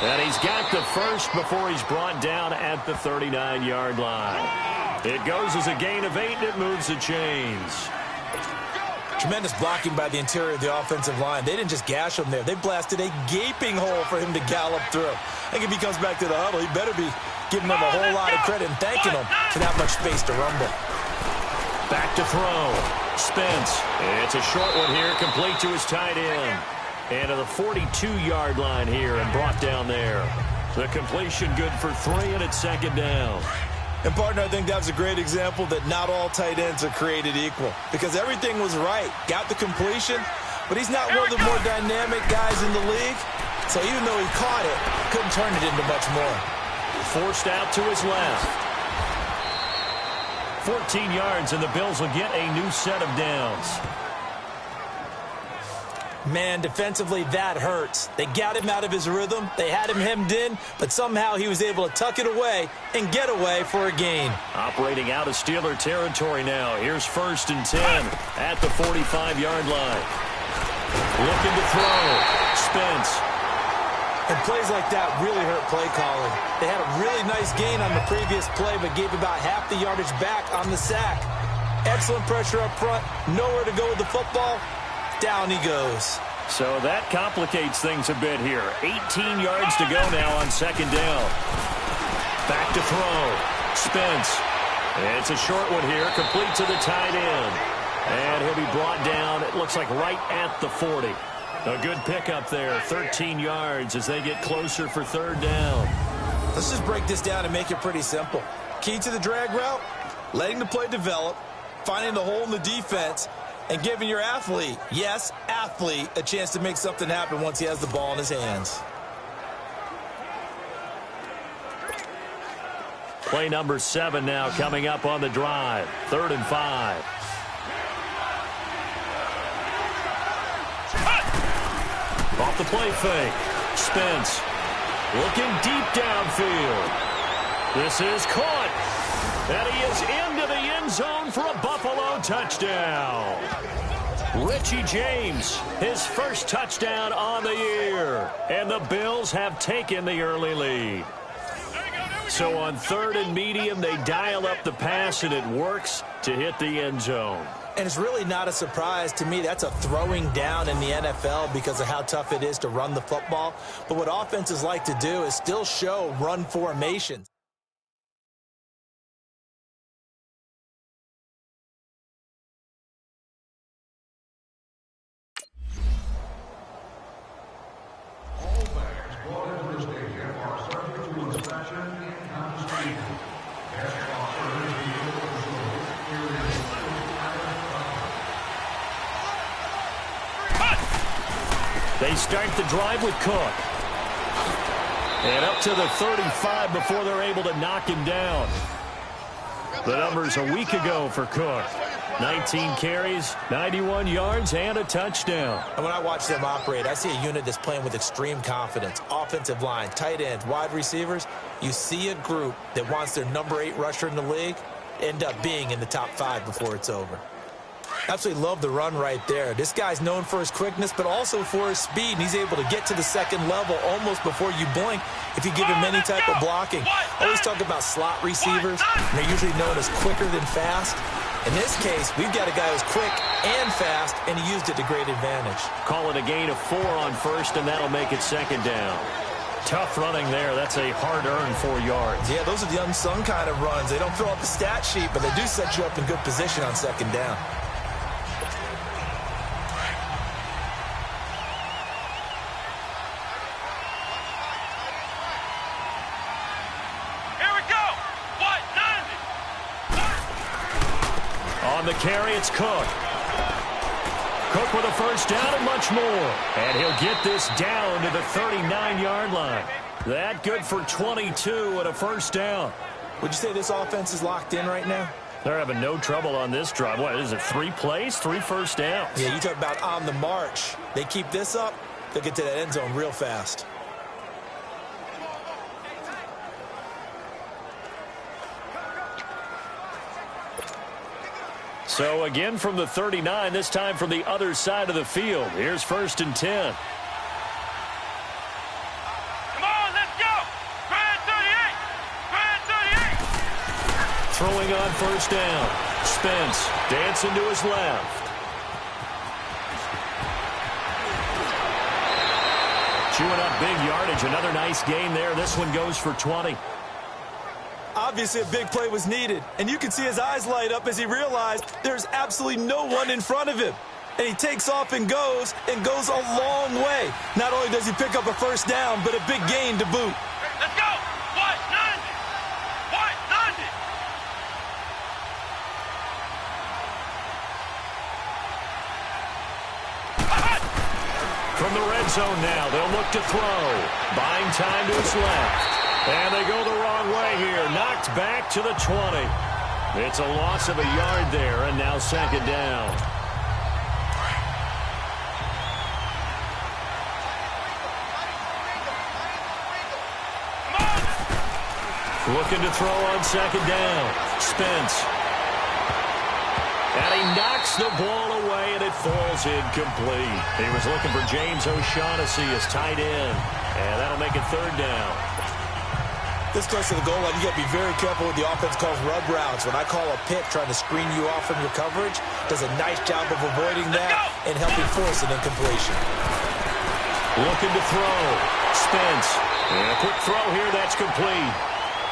And he's got the first before he's brought down at the 39-yard line. It goes as a gain of 8, and it moves the chains. Tremendous blocking by the interior of the offensive line. They didn't just gash him there. They blasted a gaping hole for him to gallop through. I think if he comes back to the huddle, he better be giving them a whole lot of credit and thanking them for that much space to rumble. Back to throw. Spence. It's a short one here, complete to his tight end. And to the 42-yard line here and brought down there. The completion good for 3, and it's second down. And, partner, I think that was a great example that not all tight ends are created equal. Because everything was right. Got the completion, but he's not one of the more dynamic guys in the league. So even though he caught it, couldn't turn it into much more. Forced out to his left. 14 yards, and the Bills will get a new set of downs. Man, defensively, that hurts. They got him out of his rhythm. They had him hemmed in, but somehow he was able to tuck it away and get away for a gain. Operating out of Steeler territory now. Here's 1st and 10 at the 45-yard line. Looking to throw. Spence. And plays like that really hurt play calling. They had a really nice gain on the previous play, but gave about half the yardage back on the sack. Excellent pressure up front. Nowhere to go with the football. Down he goes. So that complicates things a bit here. 18 yards to go now on second down. Back to throw. Spence. It's a short one here, complete to the tight end. And he'll be brought down, it looks like right at the 40. A good pickup there, 13 yards as they get closer for third down. Let's just break this down and make it pretty simple. Key to the drag route, letting the play develop, finding the hole in the defense, and giving your athlete, yes, athlete, a chance to make something happen once he has the ball in his hands. Play number 7 now coming up on the drive. 3rd and 5. Off the play fake. Spence looking deep downfield. This is caught. And he is into the end zone for a Buffalo touchdown. Richie James, his first touchdown on the year. And the Bills have taken the early lead. So on 3rd and medium, they dial up the pass, and it works to hit the end zone. And it's really not a surprise to me. That's a throwing down in the NFL because of how tough it is to run the football. But what offenses like to do is still show run formations. All bags brought into the stadium are They start the drive with Cook. And up to the 35 before they're able to knock him down. The numbers a week ago for Cook. 19 carries, 91 yards, and a touchdown. And when I watch them operate, I see a unit that's playing with extreme confidence. Offensive line, tight ends, wide receivers. You see a group that wants their number 8 rusher in the league end up being in the top 5 before it's over. Absolutely love the run right there. This guy's known for his quickness, but also for his speed. And he's able to get to the second level almost before you blink if you give him any type of blocking. Always talk about slot receivers, and they're usually known as quicker than fast. In this case, we've got a guy who's quick and fast, and he used it to great advantage. Call it a gain of 4 on first, and that'll make it second down. Tough running there. That's a hard-earned 4 yards. Yeah, those are the unsung kind of runs. They don't fill up the stat sheet, but they do set you up in good position on second down. On the carry, it's Cook. Cook with a first down and much more. And he'll get this down to the 39-yard line. That good for 22 and a first down. Would you say this offense is locked in right now? They're having no trouble on this drive. What is it, 3 plays, 3 first downs? Yeah, you talk about on the march. They keep this up, they'll get to that end zone real fast. So again from the 39, this time from the other side of the field. Here's 1st and 10. Come on, let's go. Try 38. Throwing on first down. Spence dancing to his left. Chewing up big yardage. Another nice gain there. This one goes for 20. Obviously, a big play was needed, and you can see his eyes light up as he realized there's absolutely no one in front of him. And he takes off and goes a long way. Not only does he pick up a first down, but a big gain to boot. Let's go. 190. 190. From the red zone now, they'll look to throw. Buying time to his left. And they go the wrong way here. Knocked back to the 20. It's a loss of a yard there, and now second down. Looking to throw on second down. Spence. And he knocks the ball away, and it falls incomplete. He was looking for James O'Shaughnessy as tight end. And that'll make it third down. This close to the goal line, you got to be very careful with the offense calls rub routes. When I call a pick trying to screen you off from your coverage, does a nice job of avoiding that and helping force an incompletion. Looking to throw. Spence. And a quick throw here, that's complete.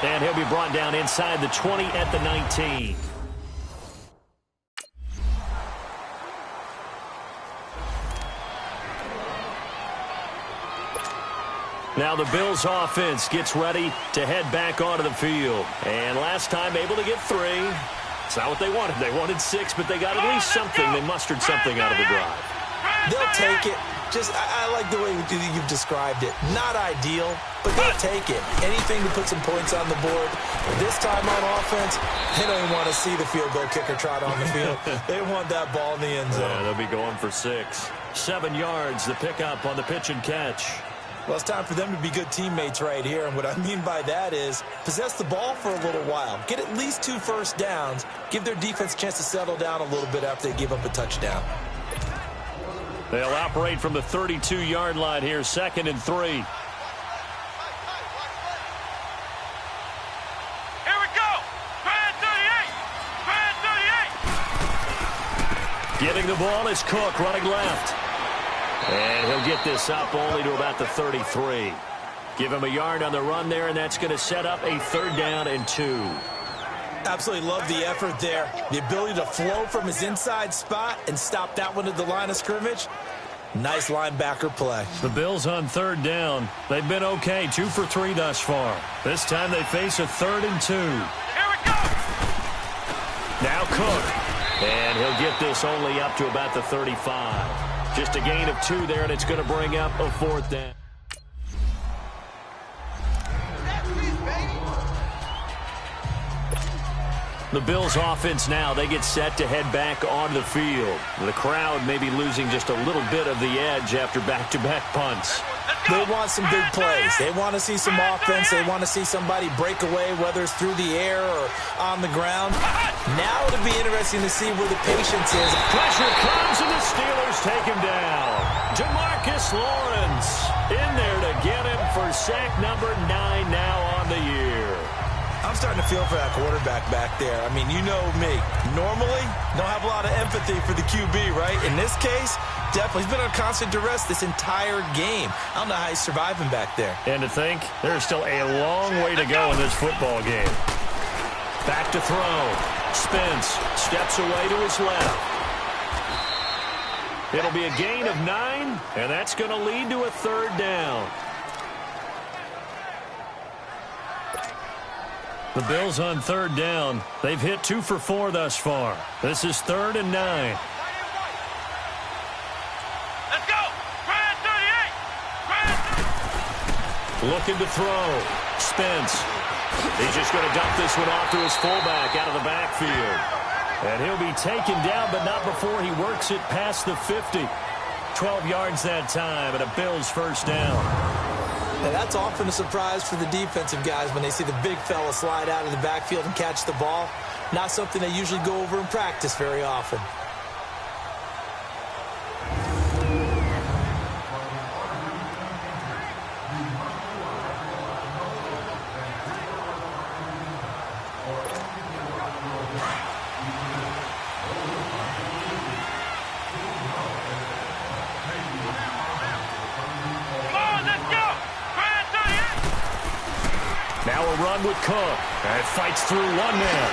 And he'll be brought down inside the 20 at the 19. Now the Bills offense gets ready to head back onto the field. And last time able to get 3. It's not what they wanted. They wanted 6, but they got at least something. They mustered something out of the drive. They'll take it. I like the way you've described it. Not ideal, but they'll take it. Anything to put some points on the board. This time on offense, they don't even want to see the field goal kicker trot on the field. They want that ball in the end zone. Yeah, they'll be going for 6. 7 yards, the pickup on the pitch and catch. Well, it's time for them to be good teammates right here. And what I mean by that is possess the ball for a little while. Get at least 2 first downs. Give their defense a chance to settle down a little bit after they give up a touchdown. They'll operate from the 32-yard line here, 2nd and 3. Here we go. Try 38. Getting the ball is Cook running left. And he'll get this up only to about the 33. Give him a yard on the run there, and that's going to set up a 3rd down and 2. Absolutely love the effort there. The ability to flow from his inside spot and stop that one at the line of scrimmage. Nice linebacker play. The Bills on 3rd down. They've been okay, 2 for 3 thus far. This time they face a 3rd and 2. Here we go. Now Cook. And he'll get this only up to about the 35. Just a gain of 2 there, and it's going to bring up a 4th down. The Bills offense now, they get set to head back onto the field. The crowd may be losing just a little bit of the edge after back-to-back punts. They want some big plays. They want to see some offense. They want to see somebody break away, whether it's through the air or on the ground. Now it'll be interesting to see where the patience is. Pressure comes, and the Steelers take him down. Demarcus Lawrence in there to get him for sack number 9 now on the year. I'm starting to feel for that quarterback back there. I mean, you know me. Normally, don't have a lot of empathy for the QB, right? In this case, definitely. He's been on constant duress this entire game. I don't know how he's surviving back there. And to think, there's still a long way to go in this football game. Back to throw. Spence steps away to his left. It'll be a gain of 9, and that's going to lead to a 3rd down. The Bills on 3rd down. They've hit 2 for 4 thus far. This is 3rd and 9. Let's go! Brand 38! Looking to throw. Spence. He's just going to dump this one off to his fullback out of the backfield. And he'll be taken down, but not before he works it past the 50. 12 yards that time, and a Bills 1st down. And that's often a surprise for the defensive guys when they see the big fella slide out of the backfield and catch the ball. Not something they usually go over in practice very often. Now a run with Cook. And fights through 1 man.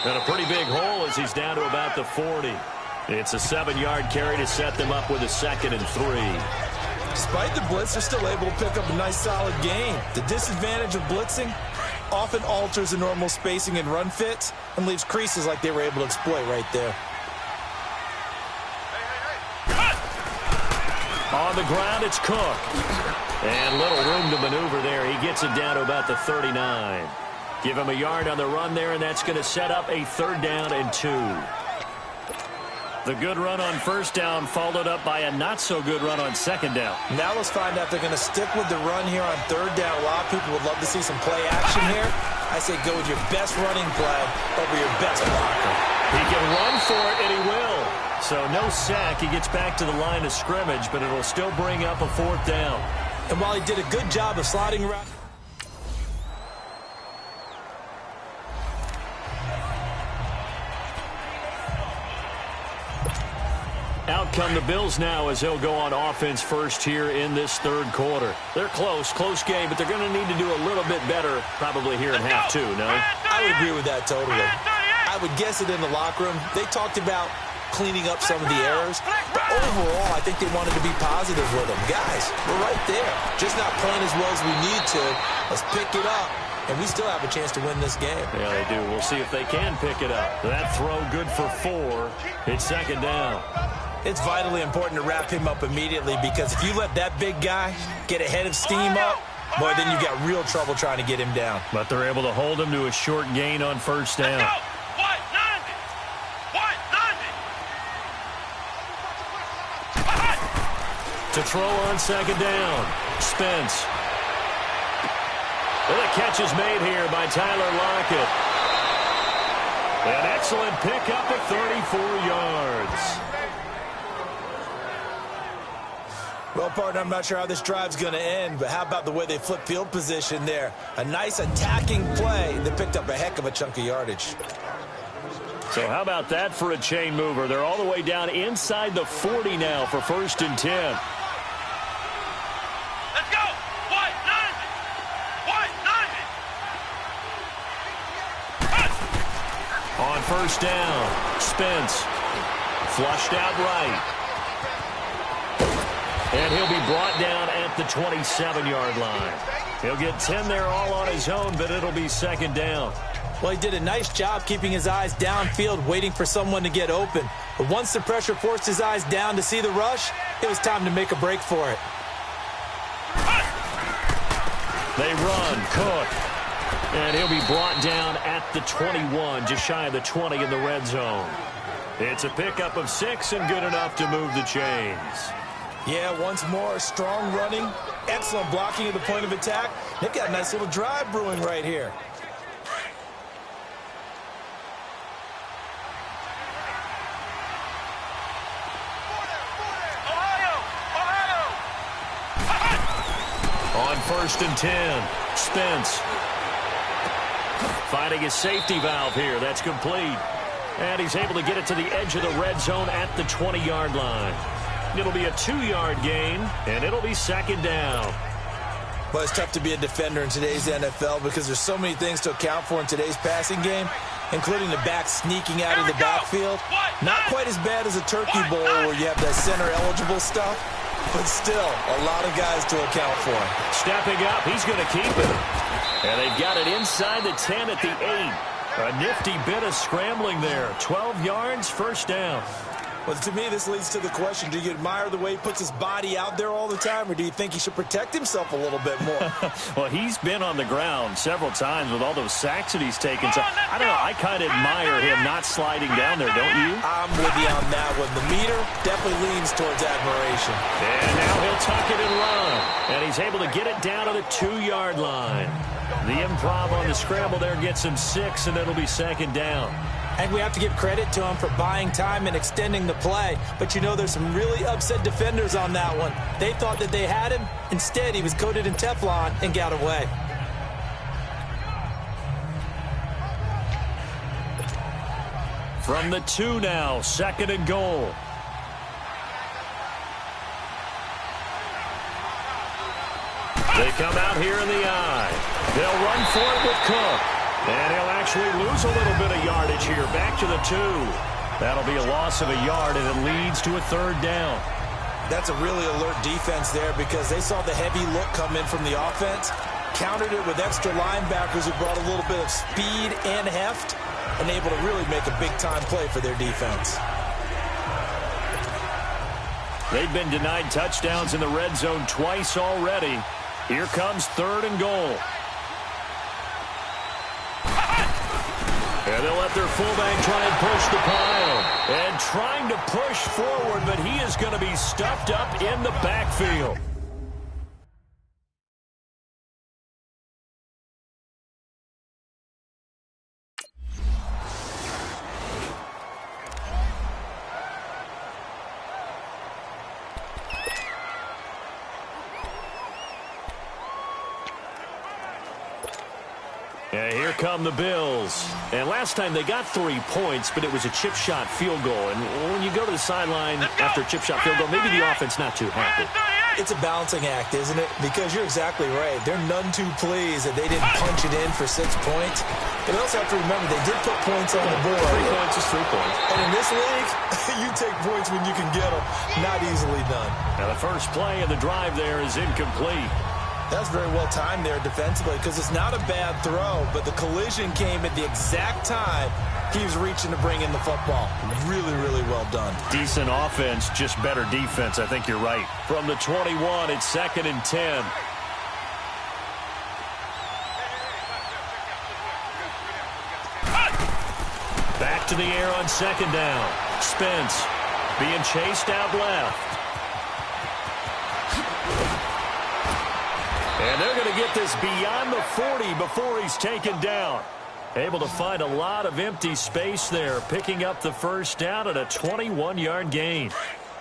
And a pretty big hole as he's down to about the 40. It's a 7-yard carry to set them up with a 2nd and 3. Despite the blitz, they're still able to pick up a nice, solid gain. The disadvantage of blitzing often alters the normal spacing and run fits and leaves creases like they were able to exploit right there. On the ground, it's Cook. And little room to maneuver there. He gets it down to about the 39. Give him a yard on the run there, and that's going to set up a 3rd down and 2. The good run on 1st down followed up by a not-so-good run on 2nd down. Now let's find out if they're going to stick with the run here on 3rd down. A lot of people would love to see some play action here. I say go with your best running play over your best blocker. He can run for it, and he will. So no sack. He gets back to the line of scrimmage, but it'll still bring up a 4th down. And while he did a good job of sliding around, out come the Bills now as they'll go on offense first here in this 3rd quarter. They're close game, but they're going to need to do a little bit better probably here in half 2, no? I would agree with that totally. I would guess it in the locker room. They talked about cleaning up some of the errors, but overall, I think they wanted to be positive with them. Guys, we're right there. Just not playing as well as we need to. Let's pick it up, and we still have a chance to win this game. Yeah, they do. We'll see if they can pick it up. That throw good for 4. It's 2nd down. It's vitally important to wrap him up immediately because if you let that big guy get ahead of steam up, boy, then you've got real trouble trying to get him down. But they're able to hold him to a short gain on 1st down. To throw on 2nd down. Spence. Well, the catch is made here by Tyler Lockett. An excellent pickup at 34 yards. Well, partner, I'm not sure how this drive's going to end, but how about the way they flip field position there? A nice attacking play that picked up a heck of a chunk of yardage. So how about that for a chain mover? They're all the way down inside the 40 now for 1st and 10. Let's go! What? 90! On 1st down, Spence. Flushed out right. And he'll be brought down at the 27-yard line. He'll get 10 there all on his own, but it'll be 2nd down. Well, he did a nice job keeping his eyes downfield, waiting for someone to get open. But once the pressure forced his eyes down to see the rush, it was time to make a break for it. They run, Cook. And he'll be brought down at the 21, just shy of the 20 in the red zone. It's a pickup of 6 and good enough to move the chains. Yeah, once more, strong running, excellent blocking at the point of attack. They've got a nice little drive brewing right here. On 1st and 10, Spence. Finding his safety valve here. That's complete. And he's able to get it to the edge of the red zone at the 20-yard line. It'll be a 2-yard gain, and it'll be 2nd down. Well, it's tough to be a defender in today's NFL because there's so many things to account for in today's passing game, including the back sneaking out of the backfield. Not quite as bad as a turkey bowl where you have that center-eligible stuff, but still a lot of guys to account for. Stepping up, he's going to keep it. And they've got it inside the 10 at the 8. A nifty bit of scrambling there. 12 yards, 1st down. Well, to me, this leads to the question, do you admire the way he puts his body out there all the time, or do you think he should protect himself a little bit more? Well, he's been on the ground several times with all those sacks that he's taken. So, I don't know, I kind of admire him not sliding down there, don't you? I'm with you on that one. The meter definitely leans towards admiration. And now he'll tuck it and run. And he's able to get it down to the 2-yard line. The improv on the scramble there gets him 6, and it'll be 2nd down. And we have to give credit to him for buying time and extending the play. But, you know, there's some really upset defenders on that one. They thought that they had him. Instead, he was coated in Teflon and got away. From the 2 now, 2nd and goal. They come out here in the eye. They'll run for it with Cook. And he'll actually lose a little bit of yardage here. Back to the 2. That'll be a loss of a yard, and it leads to a 3rd down. That's a really alert defense there because they saw the heavy look come in from the offense, countered it with extra linebackers who brought a little bit of speed and heft, and able to really make a big-time play for their defense. They've been denied touchdowns in the red zone twice already. Here comes 3rd and goal. And they'll let their fullback try and push the pile. And trying to push forward, but he is going to be stuffed up in the backfield. And here come the Bills. And last time they got 3 points, but it was a chip shot field goal. And when you go to the sideline after a chip shot field goal, maybe the offense not too happy. It's a balancing act, isn't it? Because you're exactly right. They're none too pleased that they didn't punch it in for 6 points. But they also have to remember they did put points on the board. 3 points is 3 points. And in this league, you take points when you can get them. Not easily done. Now the first play of the drive there is incomplete. That's very well timed there defensively because it's not a bad throw, but the collision came at the exact time he was reaching to bring in the football. Really, really well done. Decent offense, just better defense. I think you're right. From the 21, it's 2nd and 10. Back to the air on 2nd down. Spence being chased out left. And they're going to get this beyond the 40 before he's taken down. Able to find a lot of empty space there, picking up the 1st down at a 21-yard gain.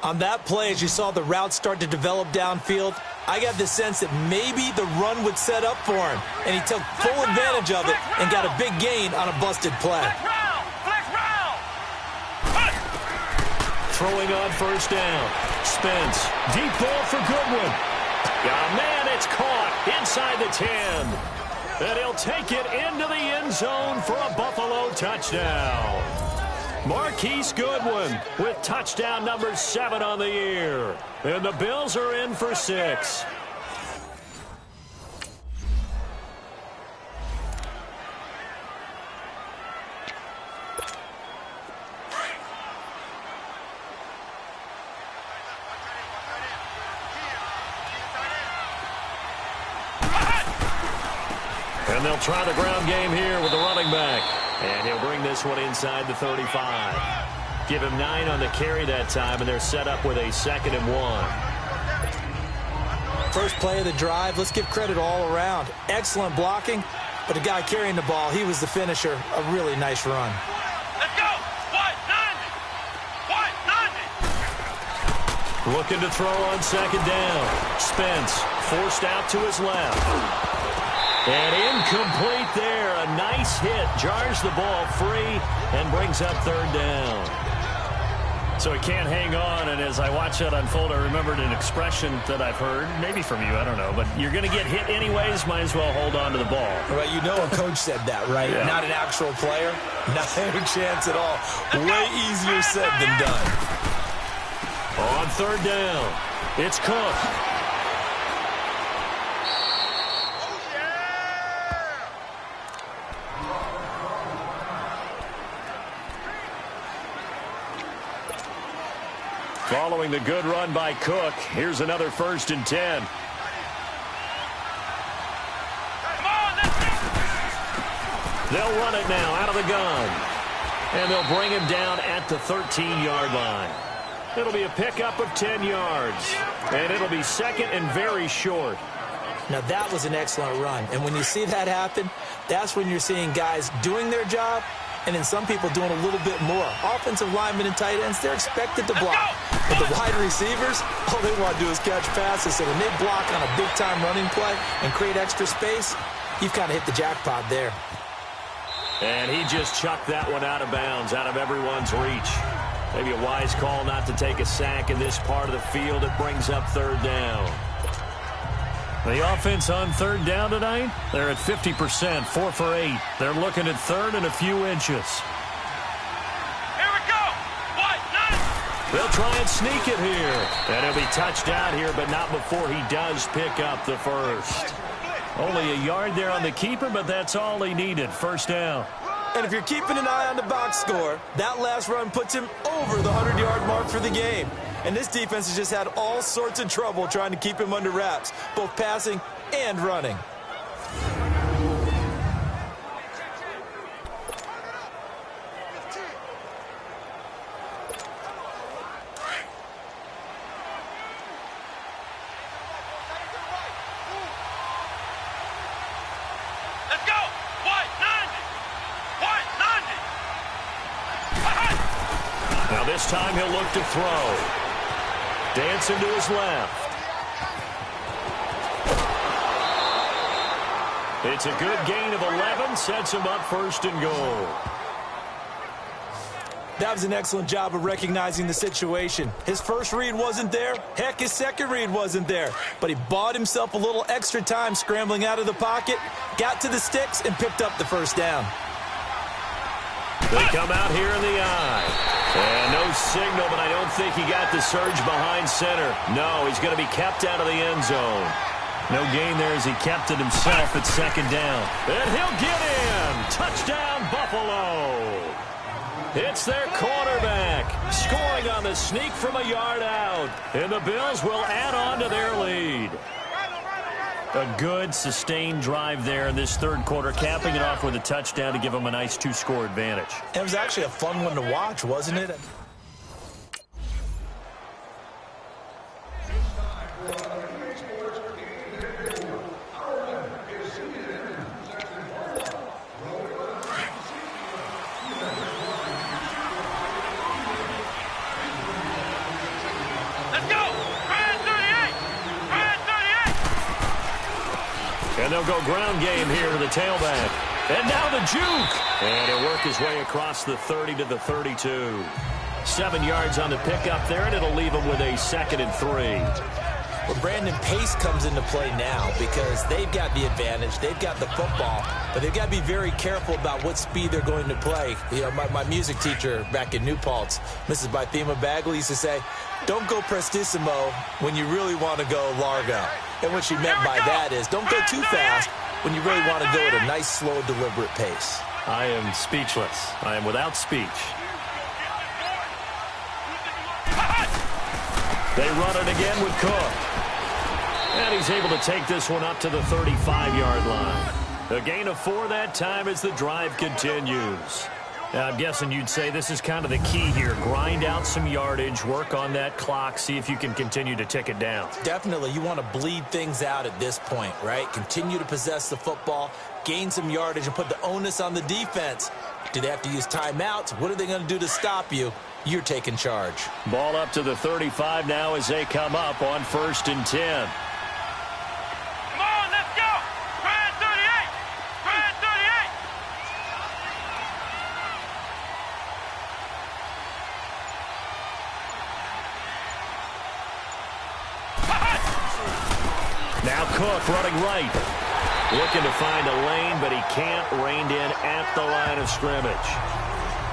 On that play, as you saw the route start to develop downfield, I got the sense that maybe the run would set up for him, and he took full advantage of it and got a big gain on a busted play. Throwing on 1st down. Spence, deep ball for Goodwin. Oh, man, it's caught inside the 10. And he'll take it into the end zone for a Buffalo touchdown. Marquise Goodwin with touchdown number 7 on the year. And the Bills are in for 6. And they'll try the ground game here with the running back. And he'll bring this one inside the 35. Give him 9 on the carry that time, and they're set up with a 2nd and 1. First play of the drive, let's give credit all around. Excellent blocking, but the guy carrying the ball, he was the finisher. A really nice run. Let's go. 190. 190. Looking to throw on 2nd down. Spence forced out to his left. And incomplete there. A nice hit. Jars the ball free and brings up 3rd down. So he can't hang on, and as I watch that unfold, I remembered an expression that I've heard, maybe from you, I don't know, but you're going to get hit anyways, might as well hold on to the ball. Right, you know a coach said that, right? Yeah. Not an actual player. Not a chance at all. Way easier said than done. On 3rd down, it's Cook. Following the good run by Cook, here's another 1st and 10. They'll run it now out of the gun. And they'll bring him down at the 13-yard line. It'll be a pickup of 10 yards. And it'll be 2nd and very short. Now, that was an excellent run. And when you see that happen, that's when you're seeing guys doing their job and then some people doing a little bit more. Offensive linemen and tight ends, they're expected to block. But the wide receivers, all they want to do is catch passes. So when they block on a big-time running play and create extra space, you've kind of hit the jackpot there. And he just chucked that one out of bounds, out of everyone's reach. Maybe a wise call not to take a sack in this part of the field. It brings up 3rd down. The offense on 3rd down tonight, they're at 50%, 4 for 8. They're looking at 3rd and a few inches. Here we go. 190. They'll try and sneak it here. And he'll be touched out here, but not before he does pick up the 1st. Only a yard there on the keeper, but that's all he needed. 1st down. And if you're keeping an eye on the box score, that last run puts him over the 100-yard mark for the game. And this defense has just had all sorts of trouble trying to keep him under wraps, both passing and running. Let's go. 190. 190. Now this time he'll look to throw. Dancing to his left. It's a good gain of 11. Sets him up 1st and goal. That was an excellent job of recognizing the situation. His first read wasn't there. Heck, his second read wasn't there. But he bought himself a little extra time scrambling out of the pocket, got to the sticks, and picked up the 1st down. They come out here in the eye. And no signal, but I don't think he got the surge behind center. No, he's going to be kept out of the end zone. No gain there as he kept it himself at 2nd down. And he'll get in. Touchdown, Buffalo. It's their quarterback scoring on the sneak from a yard out. And the Bills will add on to their lead. A good, sustained drive there in this 3rd quarter, capping it off with a touchdown to give them a nice 2-score advantage. It was actually a fun one to watch, wasn't it? Let's go. Ryan 38. Ryan 38. And they'll go ground game here to the tailback. And now the juke. And he'll work his way across the 30 to the 32. 7 yards on the pickup there, and it'll leave him with a 2nd and 3. Well, Brandon, pace comes into play now because they've got the advantage. They've got the football, but they've got to be very careful about what speed they're going to play. You know, my music teacher back in New Paltz, Mrs. Bythema Bagley, used to say, don't go prestissimo when you really want to go largo. And what she meant by that is don't go too fast when you really want to go at a nice, slow, deliberate pace. I am speechless. I am without speech. They run it again with Cook. And he's able to take this one up to the 35-yard line. A gain of 4 that time as the drive continues. Now, I'm guessing you'd say this is kind of the key here. Grind out some yardage, work on that clock, see if you can continue to tick it down. Definitely, you want to bleed things out at this point, right? Continue to possess the football, gain some yardage, and put the onus on the defense. Do they have to use timeouts? What are they going to do to stop you? You're taking charge. Ball up to the 35 now as they come up on 1st and 10. Come on, let's go. Try it 38. Try it 38. Now Cook running right. Looking to find a lane, but he can't. Reined in at the line of scrimmage.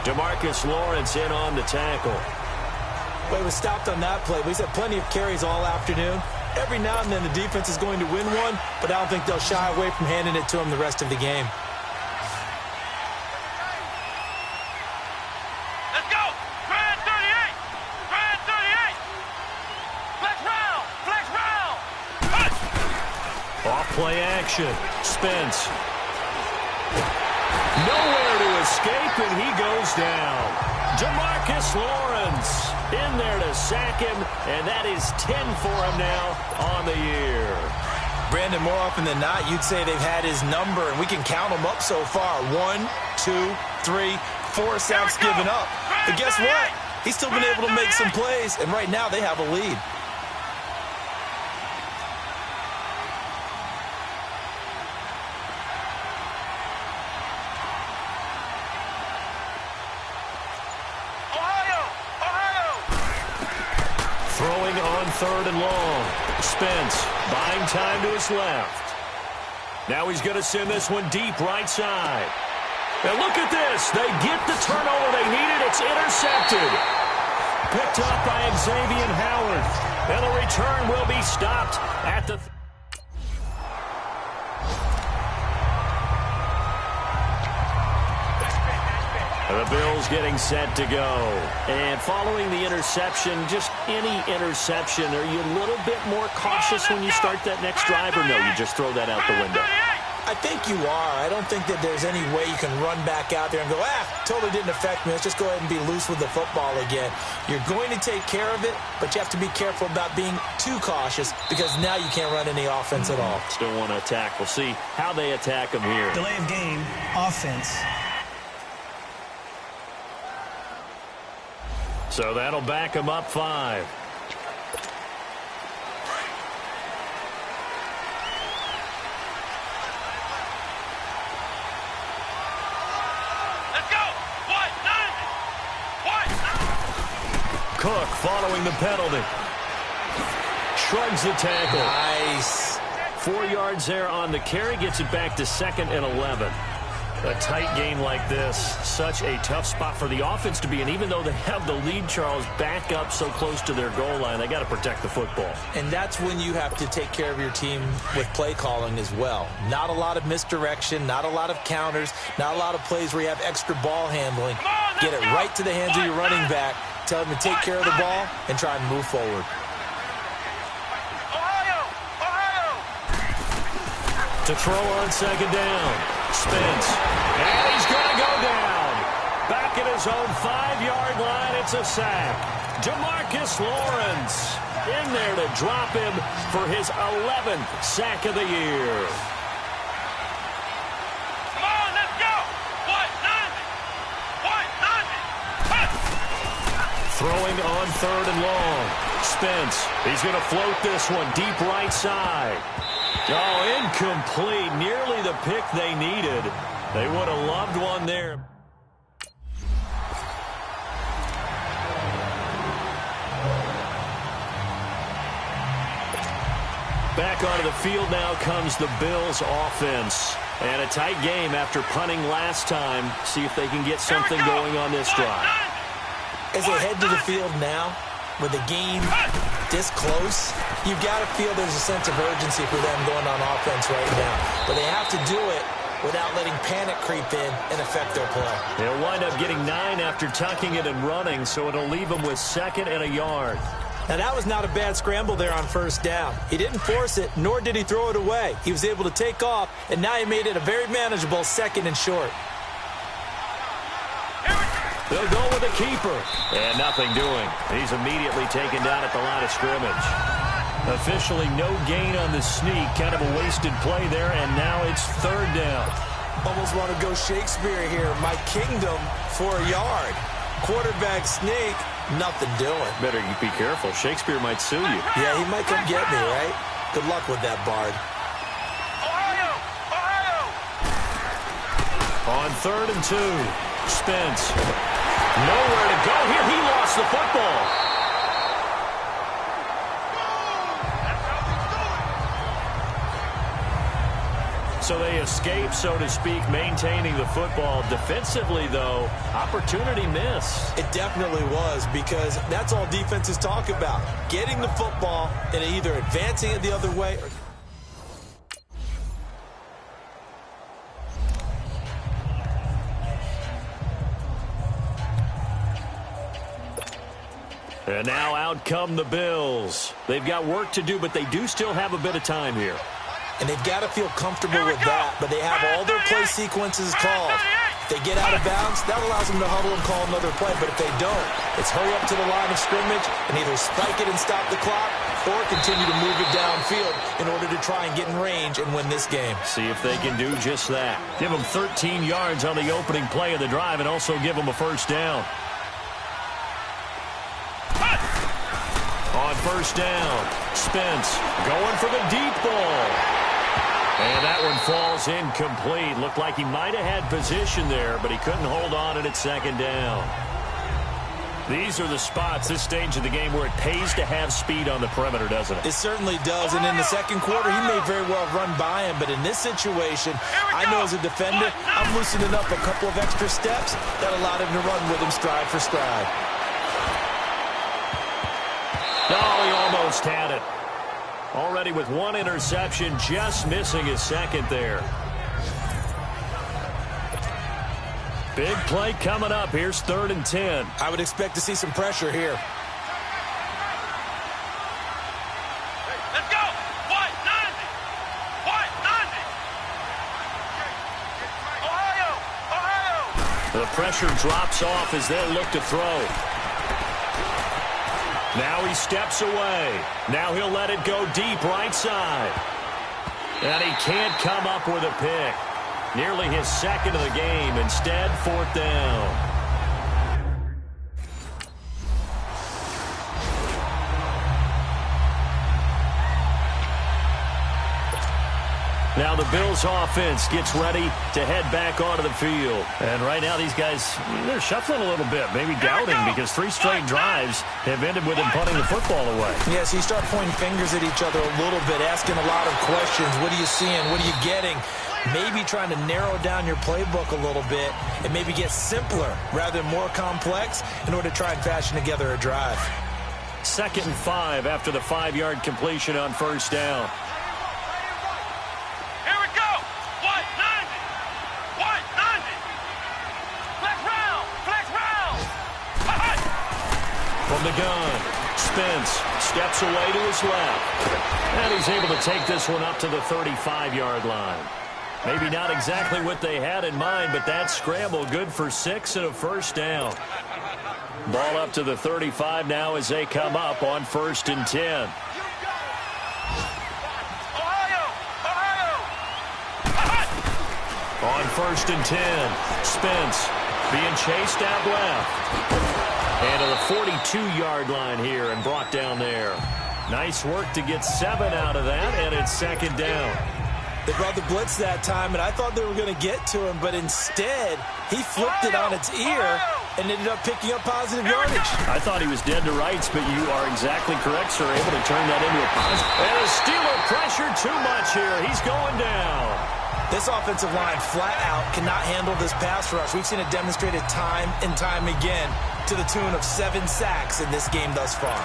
DeMarcus Lawrence in on the tackle. Well, he was stopped on that play. He's had plenty of carries all afternoon. Every now and then the defense is going to win one, but I don't think they'll shy away from handing it to him the rest of the game. Let's go. Try it 38. Try it 38. Flex round. Flex round. Punch. Off play action. Spence. Nowhere to escape, and he goes down. DeMarcus Lawrence in there to sack him, and that is 10 for him now on the year. Brandon, more often than not, you'd say they've had his number, and we can count them up so far. 1, 2, 3, 4 sacks given up. But guess what? He's still been able to make some plays, and right now they have a lead. Throwing on 3rd and long. Spence buying time to his left. Now he's going to send this one deep right side. And look at this. They get the turnover they needed. It's intercepted. Picked up by Xavier Howard. And the return will be stopped at the... The Bills getting set to go. And following the interception, just any interception, are you a little bit more cautious when you start that next drive, or no, you just throw that out the window? I think you are. I don't think that there's any way you can run back out there and go, totally didn't affect me. Let's just go ahead and be loose with the football again. You're going to take care of it, but you have to be careful about being too cautious because now you can't run any offense at all. Still want to attack. We'll see how they attack them here. Delay of game, offense. So that'll back them up 5. Let's go. What? 90. What? Cook following the penalty. Shrugs the tackle. Nice. 4 yards there on the carry. Gets it back to 2nd and 11. A tight game like this, such a tough spot for the offense to be in. Even though they have the lead, Charles, back up so close to their goal line, they got to protect the football. And that's when you have to take care of your team with play calling as well. Not a lot of misdirection, not a lot of counters, not a lot of plays where you have extra ball handling. Get it right to the hands of your running back, tell him to take care of the ball, and try and move forward. To throw on 2nd down. Spence. And he's going to go down. Back at his own 5-yard line, it's a sack. DeMarcus Lawrence in there to drop him for his 11th sack of the year. Come on, let's go. What? 90. What? 90. Throwing on 3rd and long. Spence. He's going to float this one deep right side. Oh, incomplete. Nearly the pick they needed. They would have loved one there. Back onto the field now comes the Bills offense. And a tight game after punting last time. See if they can get something going on this drive. As they head to the field now, with the game this close, you've got to feel there's a sense of urgency for them going on offense right now. But they have to do it without letting panic creep in and affect their play. They'll wind up getting 9 after tucking it and running, so it'll leave them with 2nd and a yard. Now, that was not a bad scramble there on first down. He didn't force it, nor did he throw it away. He was able to take off, and now he made it a very manageable 2nd and short. They'll go with the keeper. And nothing doing. He's immediately taken down at the line of scrimmage. Officially no gain on the sneak. Kind of a wasted play there, and now it's 3rd down. Almost want to go Shakespeare here. My kingdom for a yard. Quarterback sneak, nothing doing. Better be careful. Shakespeare might sue you. Yeah, he might come get me, right? Good luck with that, Bard. Ohio! Ohio! On 3rd and 2, Spence. Nowhere to go here. He lost the football. So they escape, so to speak, maintaining the football. Defensively, though, opportunity missed. It definitely was, because that's all defenses talk about. Getting the football and either advancing it the other way or... And now out come the Bills. They've got work to do, but they do still have a bit of time here. And they've got to feel comfortable with that, but they have all their play sequences called. If they get out of bounds, that allows them to huddle and call another play, but if they don't, it's hurry up to the line of scrimmage and either spike it and stop the clock or continue to move it downfield in order to try and get in range and win this game. See if they can do just that. Give them 13 yards on the opening play of the drive and also give them a 1st down. On 1st down, Spence going for the deep ball. And that one falls incomplete. Looked like he might have had position there, but he couldn't hold on at 2nd down. These are the spots, this stage of the game, where it pays to have speed on the perimeter, doesn't it? It certainly does, and in the 2nd quarter, he may very well run by him, but in this situation, I know as a defender, I'm loosening up a couple of extra steps that allowed him to run with him stride for stride. Oh, he almost had it. Already with 1 interception, just missing his 2nd there. Big play coming up. Here's 3rd and 10. I would expect to see some pressure here. Let's go! White, 90! White, 90! Ohio! Ohio! The pressure drops off as they look to throw. Now he steps away. Now he'll let it go deep right side. And he can't come up with a pick. Nearly his 2nd of the game. Instead, 4th down. Now the Bills offense gets ready to head back onto the field. And right now these guys, they're shuffling a little bit, maybe doubting, because 3 straight drives have ended with them punting the football away. Yeah, so you start pointing fingers at each other a little bit, asking a lot of questions. What are you seeing? What are you getting? Maybe trying to narrow down your playbook a little bit and maybe get simpler rather than more complex in order to try and fashion together a drive. 2nd and 5 after the 5-yard completion on 1st down. From the gun, Spence steps away to his left. And he's able to take this one up to the 35-yard line. Maybe not exactly what they had in mind, but that scramble good for 6 and a 1st down. Ball up to the 35 now as they come up on 1st and 10. On 1st and 10, Spence being chased out left. And to the 42-yard line here and brought down there. Nice work to get 7 out of that, and it's 2nd down. They brought the blitz that time, and I thought they were going to get to him, but instead, he flipped it on its ear and ended up picking up positive yardage. I thought he was dead to rights, but you are exactly correct, sir. Able to turn that into a positive. And a Steeler pressure too much here. He's going down. This offensive line flat out cannot handle this pass rush. We've seen it demonstrated time and time again to the tune of 7 sacks in this game thus far.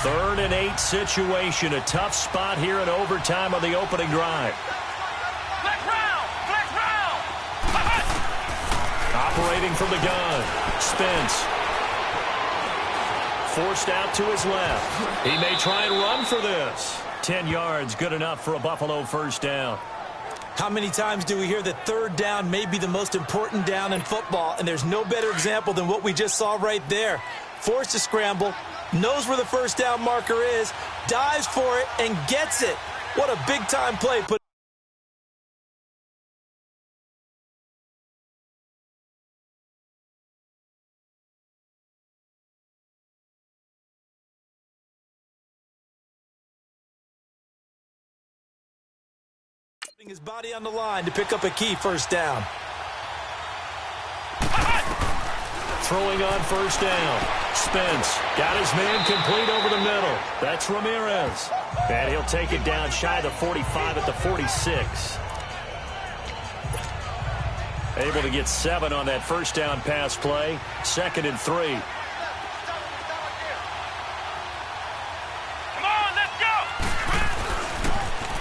3rd and 8 situation. A tough spot here in overtime on the opening drive. Flex round! Flex round! Operating from the gun. Spence Forced out to his left. He may try and run for this. 10 yards, good enough for a Buffalo first down. How many times do we hear that third down may be the most important down in football, and there's no better example than what we just saw right there. Forced to scramble, knows where the first down marker is, dives for it, and gets it. What a big-time play. His body on the line to pick up a key first down. Throwing on first down. Spence got his man complete over the middle. That's Ramirez. And he'll take it down shy of the 45 at the 46. Able to get 7 on that first down pass play. 2nd and 3.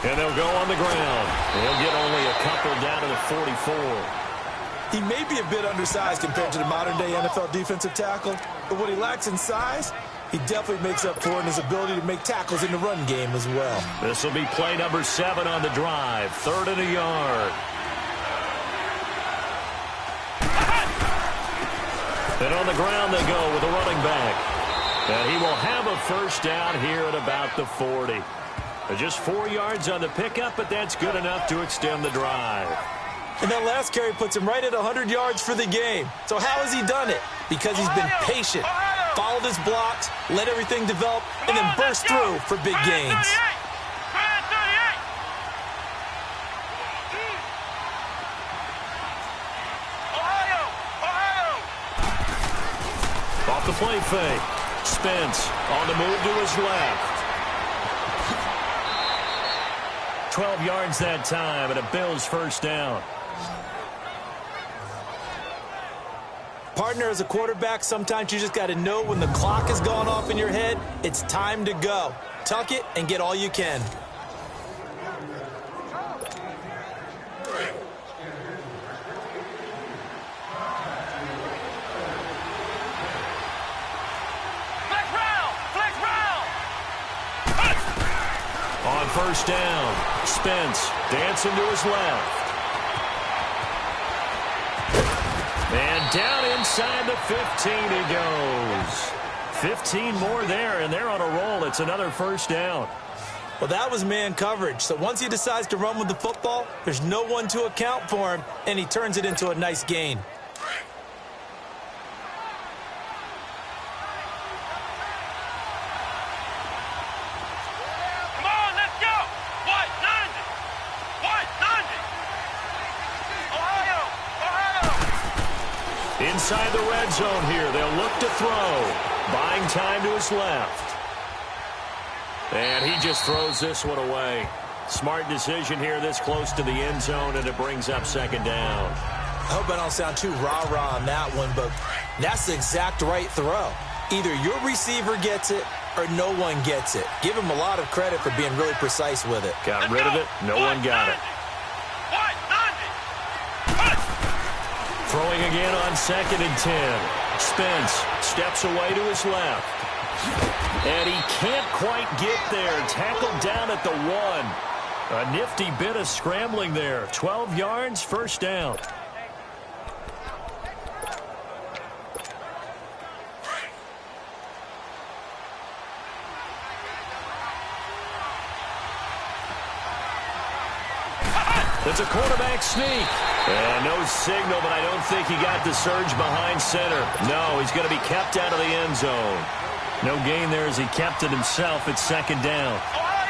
And they'll go on the ground. They'll get only a couple down to the 44. He may be a bit undersized compared to the modern-day NFL defensive tackle, but what he lacks in size, he definitely makes up for in his ability to make tackles in the run game as well. This will be play number 7 on the drive. 3rd and a yard. And on the ground they go with a running back. And he will have a first down here at about the 40. Just 4 yards on the pickup, but that's good enough to extend the drive. And that last carry puts him right at 100 yards for the game. So how has he done it? Because he's been patient, followed his blocks, let everything develop, and then burst through for big gains. Off the play fake. Spence on the move to his left. 12 yards that time, and a Bills first down. Partner, as a quarterback, sometimes you just got to know when the clock has gone off in your head, it's time to go. Tuck it and get all you can. On first down, Spence dancing to his left. And down inside the 15 he goes. 15 more there, and they're on a roll. It's another first down. Well, that was man coverage. So once he decides to run with the football, there's no one to account for him, and he turns it into a nice gain. Inside the red zone here, they'll look to throw. Buying time to his left. And he just throws this one away. Smart decision here this close to the end zone, and it brings up 2nd down. I hope I don't sound too rah-rah on that one, but that's the exact right throw. Either your receiver gets it or no one gets it. Give him a lot of credit for being really precise with it. Got rid of it. No one got it. Throwing again on 2nd and 10. Spence steps away to his left. And he can't quite get there. Tackled down at the 1. A nifty bit of scrambling there. 12 yards, first down. It's a quarterback sneak. And no signal, but I don't think he got the surge behind center. No, he's going to be kept out of the end zone. No gain there as he kept it himself at 2nd down.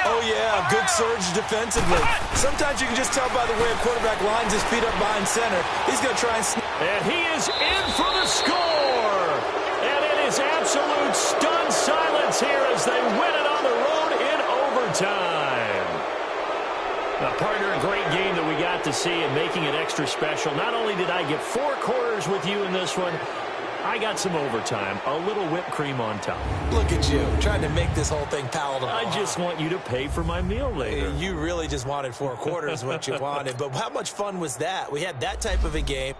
Oh, yeah, good surge defensively. Sometimes you can just tell by the way a quarterback lines his feet up behind center. He's going to try and sneak. And he is in for the score. And it is absolute stunned silence here as they win it on the road in overtime. Now, partner, a great game that we got to see and making it extra special. Not only did I get 4 quarters with you in this one, I got some overtime. A little whipped cream on top. Look at you, trying to make this whole thing palatable. I just want you to pay for my meal later. You really just wanted 4 quarters what you wanted. But how much fun was that? We had that type of a game.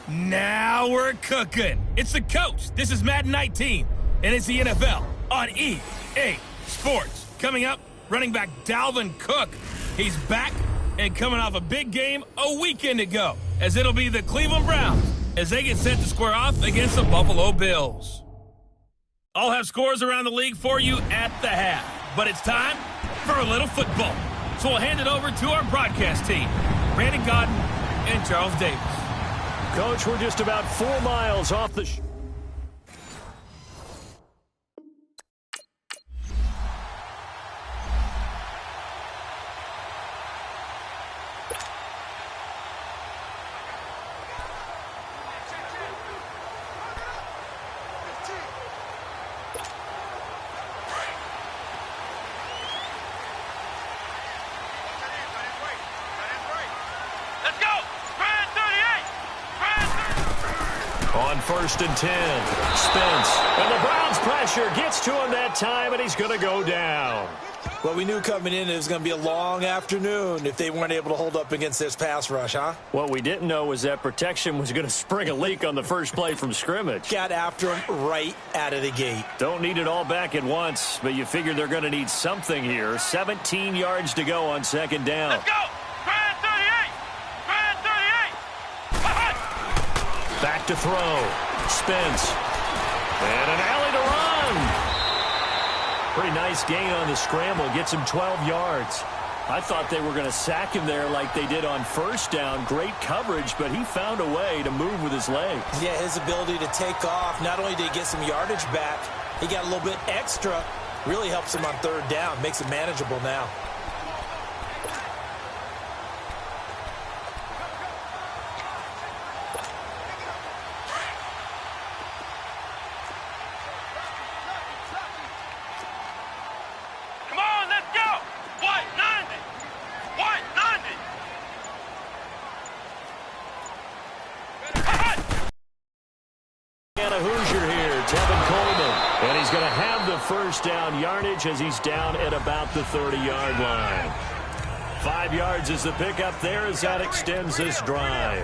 Now we're cooking. It's the coach. This is Madden 19, and it's the NFL on EA Sports. Coming up, running back Dalvin Cook. He's back and coming off a big game a weekend ago, as it'll be the Cleveland Browns as they get set to square off against the Buffalo Bills. I'll have scores around the league for you at the half, but it's time for a little football. So we'll hand it over to our broadcast team, Brandon Godden and Charles Davis. Coach, we're just about 4 miles off the... Let's go! Brand 38! On 1st and 10, Spence. And the Browns pressure gets to him that time, and he's going to go down. Well, we knew coming in it was going to be a long afternoon if they weren't able to hold up against this pass rush, huh? What we didn't know was that protection was going to spring a leak on the first play from scrimmage. Got after him right out of the gate. Don't need it all back at once, but you figure they're going to need something here. 17 yards to go on 2nd down. Let's go! Brand 38! Brand 38! Back to throw. Spence. And an alley to run. Pretty nice gain on the scramble. Gets him 12 yards. I thought they were going to sack him there like they did on first down. Great coverage, but he found a way to move with his legs. Yeah, his ability to take off. Not only did he get some yardage back, he got a little bit extra. Really helps him on third down. Makes it manageable now. First down yardage as he's down at about the 30-yard line. 5 yards is the pickup there as that extends this drive.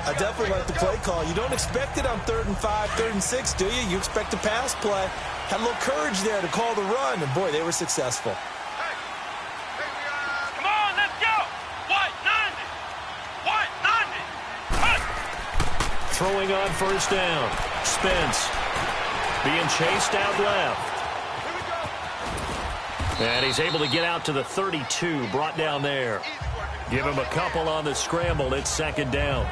I definitely like the play call. You don't expect it on 3rd and 5, 3rd and 6, do you? You expect a pass play. Had a little courage there to call the run, and boy, they were successful. Come on, let's go! White 90! White 90! Throwing on first down. Spence being chased out left. And he's able to get out to the 32, brought down there. Give him a couple on the scramble. It's second down.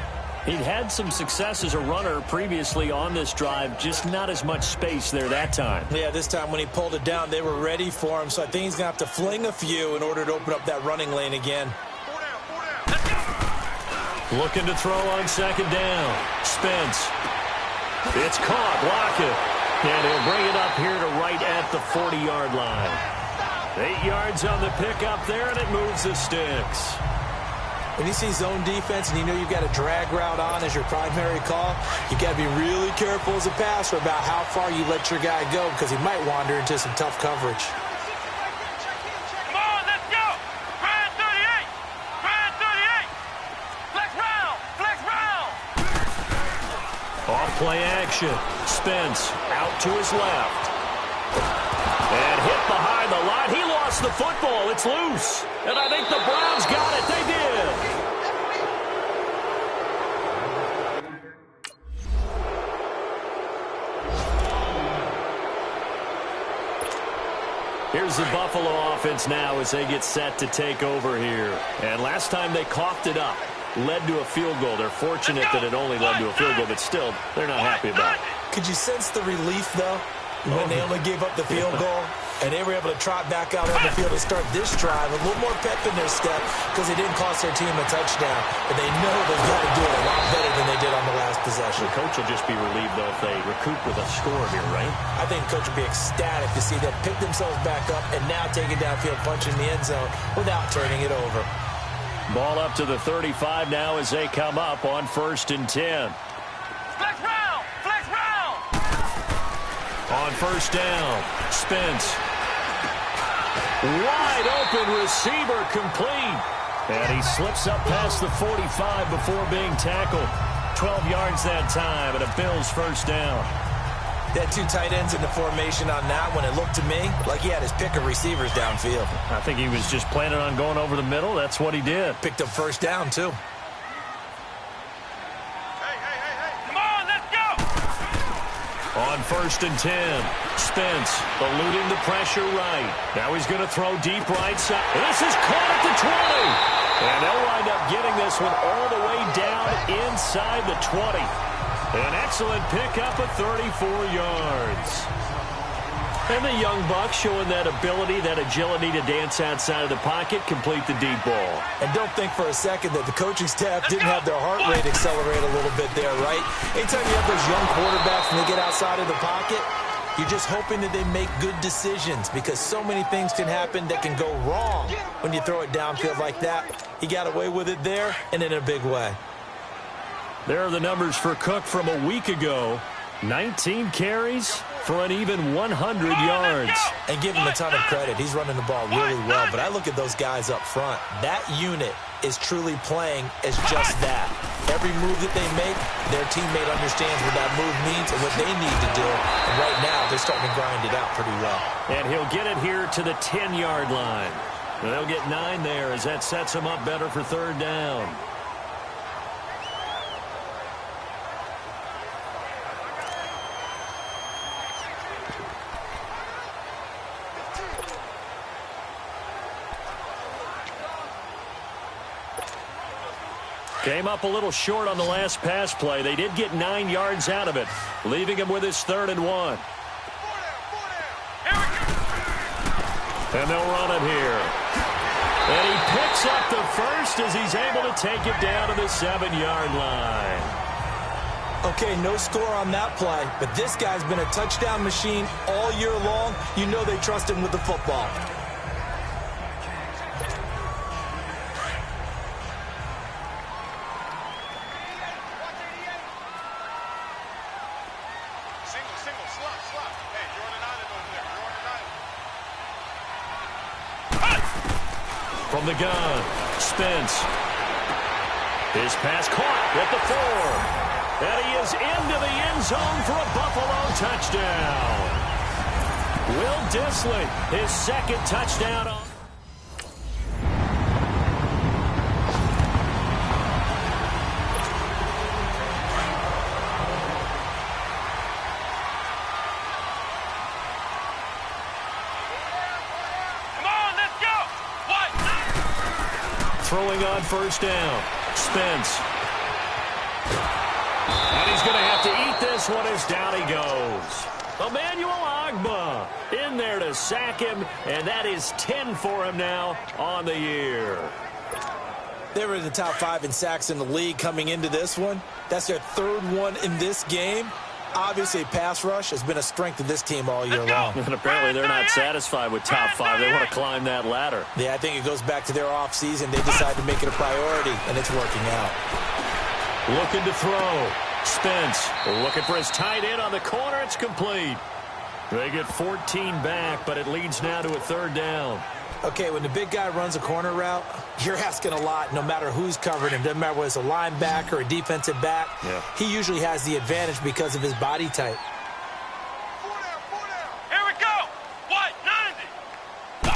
He'd had some success as a runner previously on this drive, just not as much space there that time. Yeah, this time when he pulled it down, they were ready for him, so I think he's going to have to fling a few in order to open up that running lane again. Looking to throw on second down. Spence. It's caught. Block it. And he'll bring it up here to right at the 40-yard line. 8 yards on the pickup there, and it moves the sticks. When you see zone defense and you know you've got a drag route on as your primary call, you've got to be really careful as a passer about how far you let your guy go because he might wander into some tough coverage. Come on, let's go! Brad 38! Brad 38! Flex round! Flex round! Off play action. Spence out to his left. And hit behind the line. He lost the football. It's loose. And I think the Browns got it. They did. Here's the Buffalo offense now as they get set to take over here. And last time they coughed it up, led to a field goal. They're fortunate that it only led to a field goal, but still, they're not happy about it. Could you sense the relief, though, when they only gave up the field goal? And they were able to trot back out on the field to start this drive. A little more pep in their step because they didn't cost their team a touchdown. But they know they've got to do it a lot better than they did on the last possession. The coach will just be relieved, though, if they recoup with a score here, right? I think the coach will be ecstatic to see them pick themselves back up and now take it downfield, punch in the end zone without turning it over. Ball up to the 35 now as they come up on 1st and 10. Flex round! Flex round! On first down, Spence. Wide open receiver complete. And he slips up past the 45 before being tackled. 12 yards that time and a Bills first down. They had 2 tight ends in the formation on that one. It looked to me like he had his pick of receivers downfield. I think he was just planning on going over the middle. That's what he did. Picked up first down, too. On 1st and 10, Spence eluding the pressure right. Now he's going to throw deep right side. This is caught at the 20. And they'll wind up getting this one all the way down inside the 20. An excellent pickup of 34 yards. And the young buck showing that ability, that agility to dance outside of the pocket, complete the deep ball. And don't think for a second that the coaching staff didn't have their heart rate accelerate a little bit there, right? Anytime you have those young quarterbacks and they get outside of the pocket, you're just hoping that they make good decisions because so many things can happen that can go wrong when you throw it downfield like that. He got away with it there and in a big way. There are the numbers for Cook from a week ago. 19 carries for an even 100 yards. And give him a ton of credit. He's running the ball really well. But I look at those guys up front. That unit is truly playing as just that. Every move that they make, their teammate understands what that move means and what they need to do. And right now, they're starting to grind it out pretty well. And he'll get it here to the 10-yard line. They'll get 9 there as that sets him up better for third down. Came up a little short on the last pass play. They did get 9 yards out of it, leaving him with his 3rd and 1. And they'll run it here. And he picks up the first as he's able to take it down to the 7-yard line. Okay, no score on that play, but this guy's been a touchdown machine all year long. You know they trust him with the football. From the gun, Spence. His pass caught at the 4. And he is into the end zone for a Buffalo touchdown. Will Dissly, his 2nd touchdown on. Throwing on 1st down. Spence. And he's going to have to eat this one as down he goes. Emmanuel Ogbah in there to sack him, and that is 10 for him now on the year. They were in the top 5 in sacks in the league coming into this one. That's their 3rd one in this game. Obviously, pass rush has been a strength of this team all year long. And apparently they're not satisfied with top 5. They want to climb that ladder. Yeah, I think it goes back to their offseason. They decided to make it a priority, and it's working out. Looking to throw. Spence looking for his tight end on the corner. It's complete. They get 14 back, but it leads now to a 3rd down. Okay, when the big guy runs a corner route, you're asking a lot no matter who's covering him. Doesn't matter whether it's a linebacker or a defensive back. Yeah. He usually has the advantage because of his body type. Here we go. White, 90.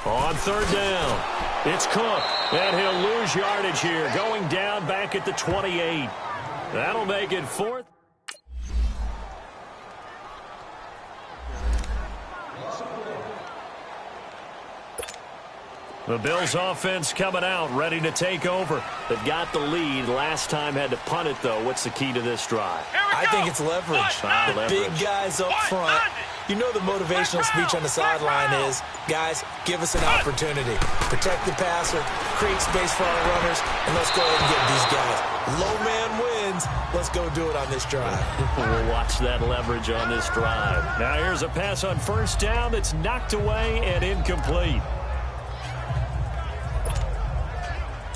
On 3rd down, it's Cook, and he'll lose yardage here, going down back at the 28. That'll make it 4th. The Bills offense coming out, ready to take over. They've got the lead. Last time had to punt it, though. What's the key to this drive? I think it's leverage. The big guys up front. You know the motivational speech on the sideline is, guys, give us an opportunity. Protect the passer, create space for our runners, and let's go ahead and get these guys. Low man wins. Let's go do it on this drive. We'll watch that leverage on this drive. Now here's a pass on 1st down that's knocked away and incomplete.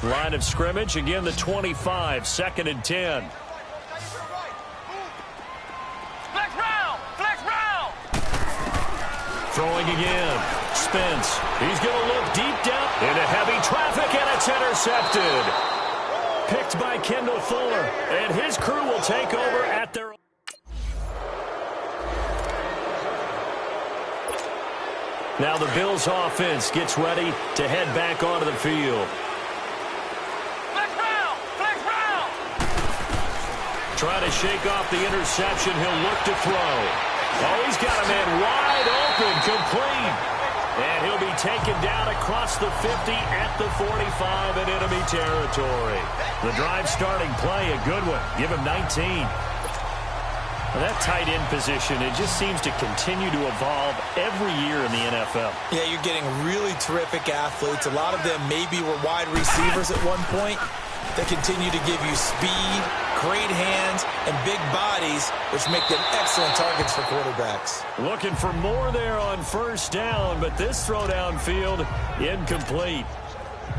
Line of scrimmage, again the 25, 2nd and 10. Flex round! Flex round! Throwing again. Spence. He's going to look deep down into heavy traffic, and it's intercepted. Picked by Kendall Fuller, and his crew will take over at their... Now the Bills offense gets ready to head back onto the field. Trying to shake off the interception. He'll look to throw. Oh, he's got a man wide open, complete. And he'll be taken down across the 50 at the 45 in enemy territory. The drive starting play, a good one. Give him 19. Well, that tight end position, it just seems to continue to evolve every year in the NFL. Yeah, you're getting really terrific athletes. A lot of them maybe were wide receivers at one point. They continue to give you speed, great hands, and big bodies, which make them excellent targets for quarterbacks. Looking for more there on 1st down, but this throw downfield incomplete.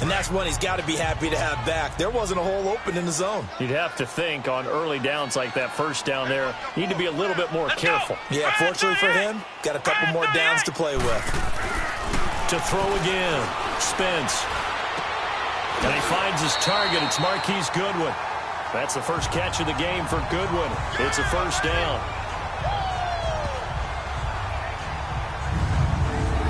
And that's one he's got to be happy to have back. There wasn't a hole open in the zone. You'd have to think on early downs like that 1st down there, need to be a little bit more careful. Yeah, fortunately for him, got a couple more downs to play with. To throw again, Spence. And he finds his target. It's Marquise Goodwin. That's the first catch of the game for Goodwin. It's a 1st down.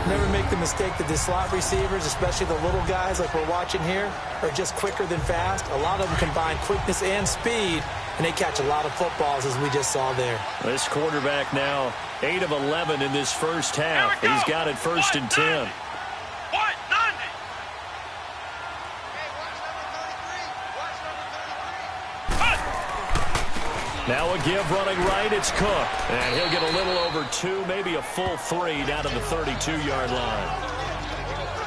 Never make the mistake that the slot receivers, especially the little guys like we're watching here, are just quicker than fast. A lot of them combine quickness and speed, and they catch a lot of footballs, as we just saw there. This quarterback now 8 of 11 in this 1st half. He's got it 1st and 10. Now a give running right, it's Cook. And he'll get a little over 2, maybe a full 3 down to the 32-yard line.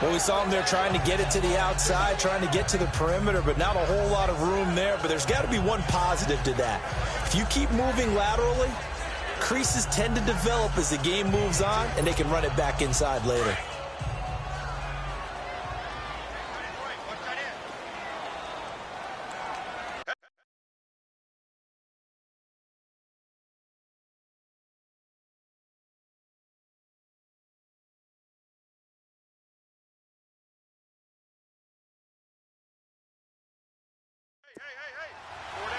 Well, we saw him there trying to get it to the outside, trying to get to the perimeter, but not a whole lot of room there. But there's got to be one positive to that. If you keep moving laterally, creases tend to develop as the game moves on, and they can run it back inside later.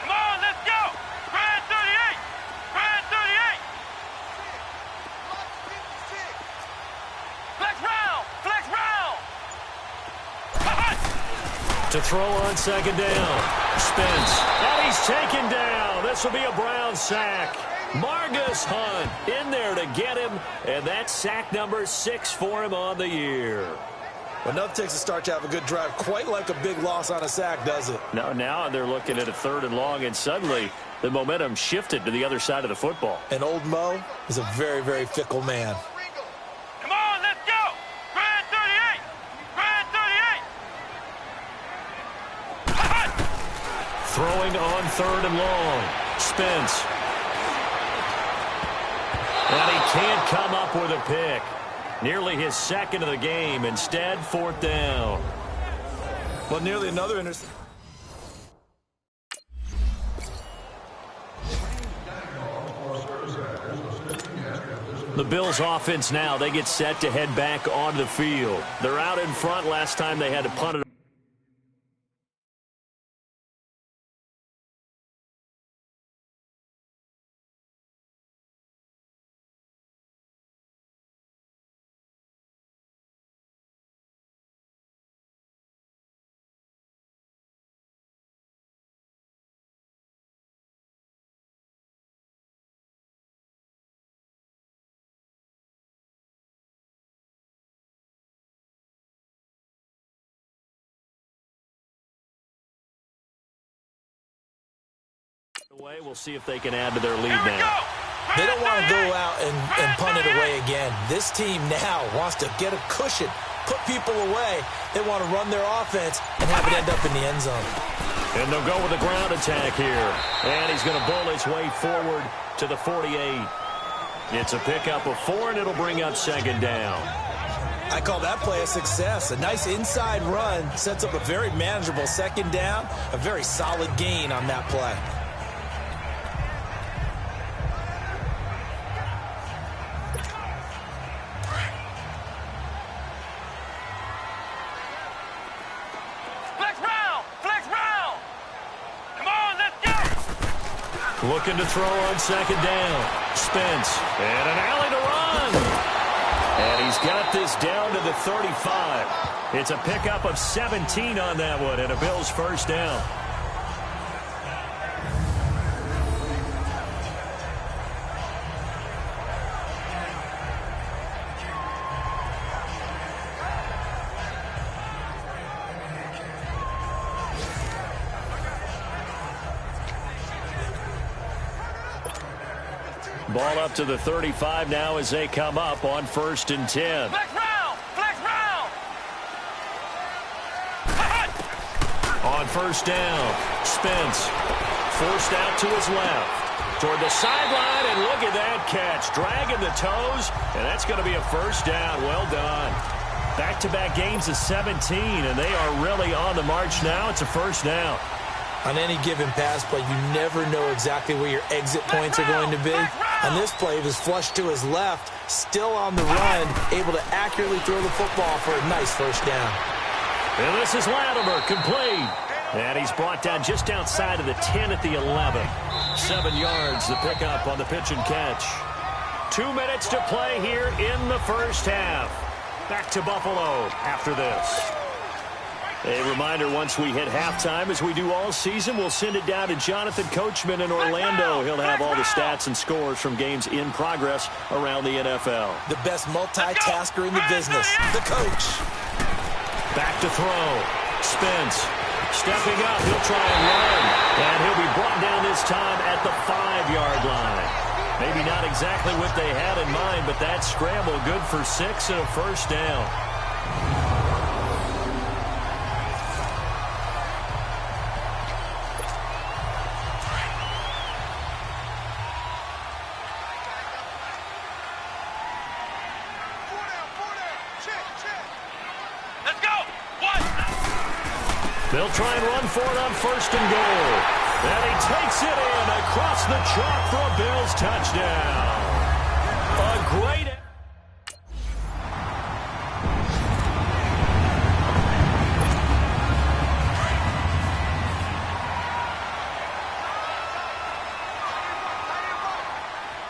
Come on, let's go! Grand 38! Grand 38! Flex round! Flex round! To throw on second down. Spence. And he's taken down. This will be a Brown sack. Margus Hunt in there to get him. And that's sack number 6 for him on the year. Well, enough takes a start to have a good drive. Quite like a big loss on a sack, does it? Now they're looking at a 3rd and long, and suddenly the momentum shifted to the other side of the football. And old Mo is a very, very fickle man. Come on, let's go! Grand 38! Grand 38! Throwing on 3rd and long. Spence. And he can't come up with a pick. Nearly his 2nd of the game. Instead, 4th down. Well, nearly another interception. The Bills offense now, they get set to head back onto the field. They're out in front. Last time they had to punt it. Away. We'll see if they can add to their lead now. They don't want to go out and punt it away again. This team now wants to get a cushion, put people away. They want to run their offense and have it end up in the end zone. And they'll go with a ground attack here. And he's going to bull his way forward to the 48. It's a pickup of 4, and it'll bring up 2nd down. I call that play a success. A nice inside run sets up a very manageable 2nd down, a very solid gain on that play. Looking to throw on 2nd down. Spence. And an alley to run. And he's got this down to the 35. It's a pickup of 17 on that one and a Bills 1st down. Ball up to the 35 now as they come up on 1st and 10. Flex round! Flex round! On 1st down, Spence forced out to his left. Toward the sideline, and look at that catch. Dragging the toes, and that's going to be a 1st down. Well done. Back-to-back gains of 17, and they are really on the march now. It's a 1st down. On any given pass play, you never know exactly where your exit points are going to be. On this play, he was flushed to his left, still on the run, able to accurately throw the football for a nice 1st down. And this is Latimer, complete. And he's brought down just outside of the 10 at the 11. 7 yards, the pickup on the pitch and catch. 2 minutes to play here in the 1st half. Back to Buffalo after this. A reminder, once we hit halftime, as we do all season, we'll send it down to Jonathan Coachman in Orlando. He'll have all the stats and scores from games in progress around the NFL. The best multitasker in the business, the coach. Back to throw. Spence stepping up. He'll try and run. And he'll be brought down this time at the 5-yard line. Maybe not exactly what they had in mind, but that scramble good for 6 and a first down. Let's go. One. They'll try and run for it on first and goal. And he takes it in across the chalk for a Bills touchdown. A great...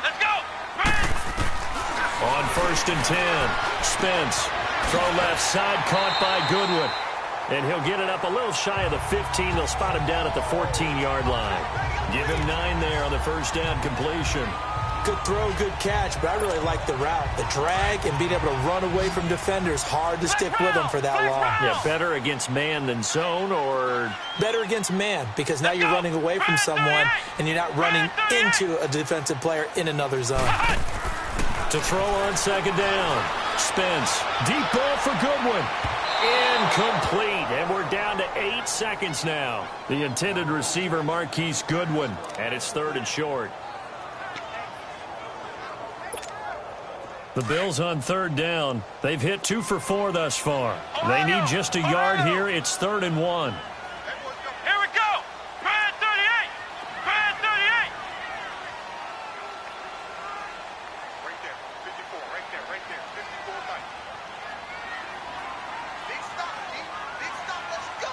Let's go. On first and 10, Spence. Throw left side, caught by Goodwin. And he'll get it up a little shy of the 15. They'll spot him down at the 14-yard line. Give him 9 there on the first down completion. Good throw, good catch, but I really like the route. The drag and being able to run away from defenders, hard to stick with them for that long. Yeah, better against man than zone, or... Better against man, because now you're running away from someone and you're not running into a defensive player in another zone. To throw on second down. Spence, deep ball for Goodwin. Incomplete, and we're down to 8 seconds now. The intended receiver, Marquise Goodwin, and it's 3rd and short. The Bills on 3rd down. They've hit 2 for 4 thus far. They need just a yard here. It's 3rd and 1. Here we go. Brad 38. Brad 38. Right there. 54. Right there. Right there. 54 nice. Big stop, D. Big stop. Let's go.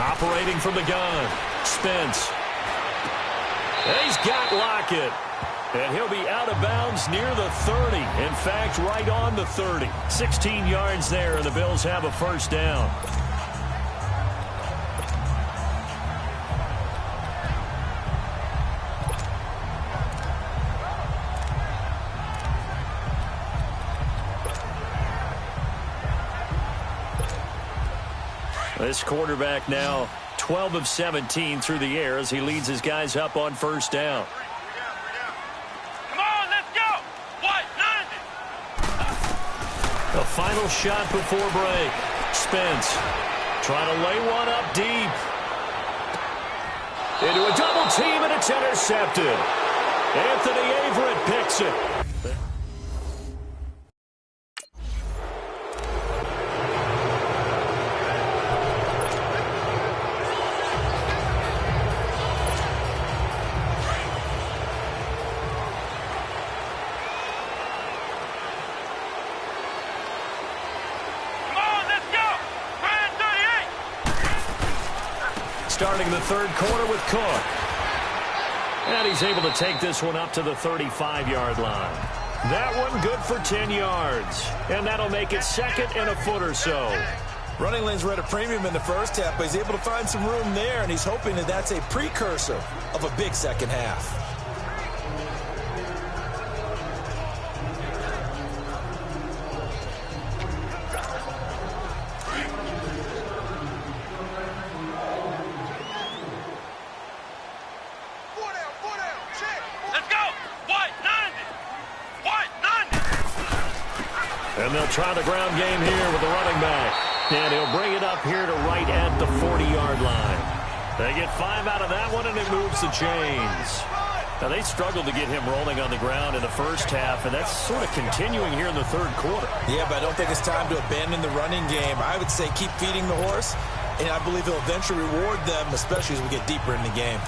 Operating from the gun. Spence. He's got Lockett. And he'll be out of bounds near the 30. In fact, right on the 30. 16 yards there, and the Bills have a first down. This quarterback now 12 of 17 through the air as he leads his guys up on first down. Come on, let's go. What? None of it. The final shot before break. Spence trying to lay one up deep. Into a double team, and it's intercepted. Anthony Averett picks it. Starting the third quarter with Cook. And he's able to take this one up to the 35-yard line. That one good for 10 yards. And that'll make it 2nd and a foot or so. Running lanes were at a premium in the first half, but he's able to find some room there, and he's hoping that that's a precursor of a big second half. And they'll try the ground game here with the running back. And he'll bring it up here to right at the 40-yard line. They get 5 out of that one, and it moves the chains. Now, they struggled to get him rolling on the ground in the first half, and that's sort of continuing here in the third quarter. Yeah, but I don't think it's time to abandon the running game. I would say keep feeding the horse, and I believe he'll eventually reward them, especially as we get deeper in the game.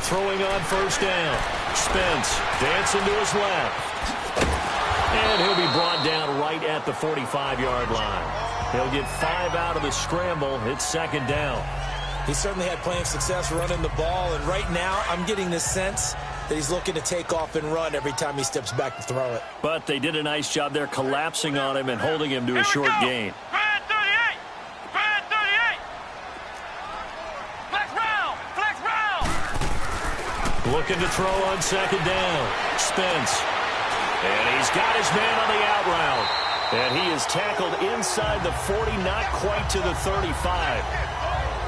Throwing on first down. Spence dancing to his left. And he'll be brought down right at the 45-yard line. He'll get 5 out of the scramble. It's 2nd down. He certainly had plenty of success running the ball, and right now I'm getting this sense that he's looking to take off and run every time he steps back to throw it. But they did a nice job there collapsing on him and holding him to a short gain. Brad 38. Brad 38. Flex round. Flex round. Looking to throw on second down. Spence. And he's got his man on the out route. And he is tackled inside the 40, not quite to the 35.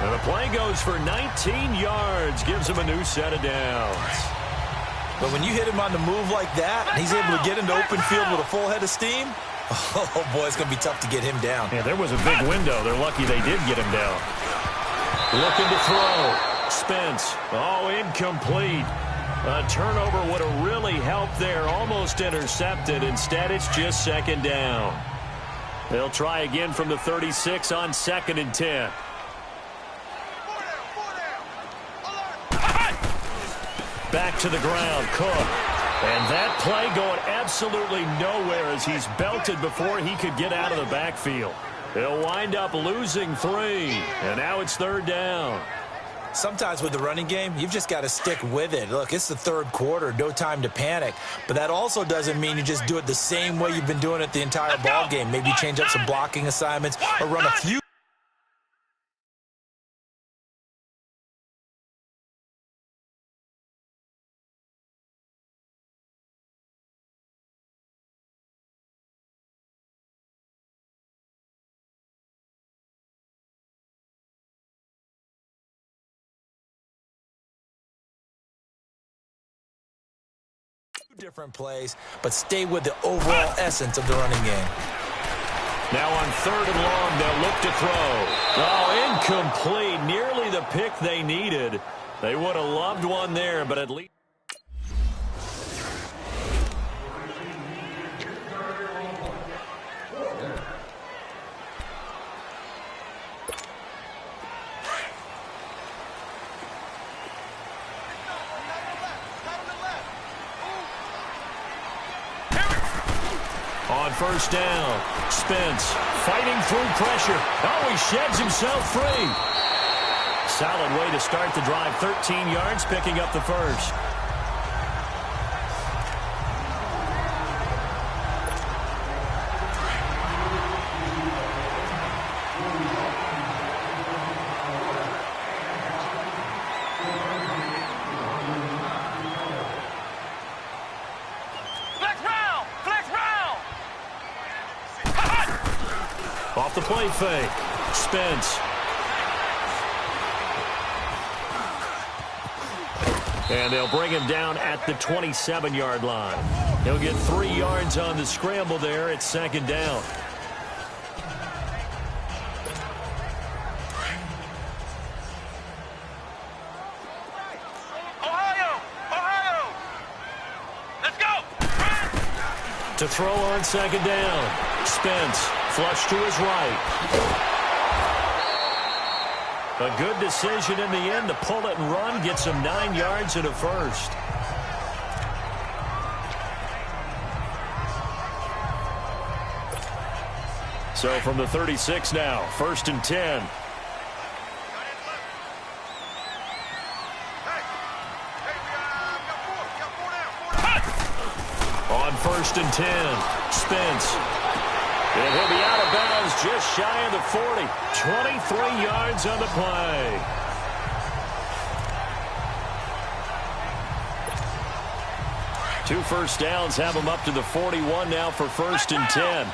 And the play goes for 19 yards, gives him a new set of downs. But when you hit him on the move like that, and he's able to get into open field with a full head of steam, oh, boy, it's going to be tough to get him down. Yeah, there was a big window. They're lucky they did get him down. Looking to throw. Spence. Oh, incomplete. A turnover would have really helped there. Almost intercepted. Instead, it's just second down. They'll try again from the 36 on 2nd and 10. Back to the ground, Cook. And that play going absolutely nowhere as he's belted before he could get out of the backfield. They'll wind up losing 3. And now it's 3rd down. Sometimes with the running game, you've just got to stick with it. Look, it's the 3rd quarter, no time to panic. But that also doesn't mean you just do it the same way you've been doing it the entire ball game. Maybe change up some blocking assignments or run a few. Different plays, but stay with the overall essence of the running game. Now on 3rd and long, they'll look to throw. Oh, incomplete. Nearly the pick they needed. They would have loved one there, but at least. On 1st down, Spence fighting through pressure. Oh, he sheds himself free. Solid way to start the drive. 13 yards, picking up the first. Off the play fake. Spence. And they'll bring him down at the 27-yard line. He'll get 3 yards on the scramble there at 2nd down. Ohio! Let's go! To throw on 2nd down. Spence. Flush to his right. A good decision in the end to pull it and run. Gets him 9 yards and a first. So from the 36 now, 1st and 10. On 1st and 10, Spence. And he'll be out of bounds just shy of the 40. 23 yards on the play. Two first downs have him up to the 41 now for 1st and 10.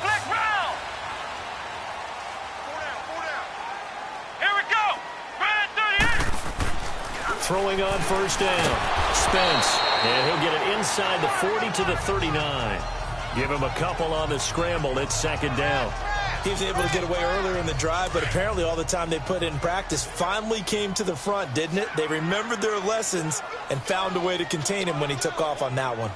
Here we go. Right at 38. Throwing on 1st down. Spence. And he'll get it inside the 40 to the 39. Give him a couple on the scramble. It's 2nd down. He was able to get away earlier in the drive, but apparently all the time they put in practice finally came to the front, didn't it? They remembered their lessons and found a way to contain him when he took off on that one.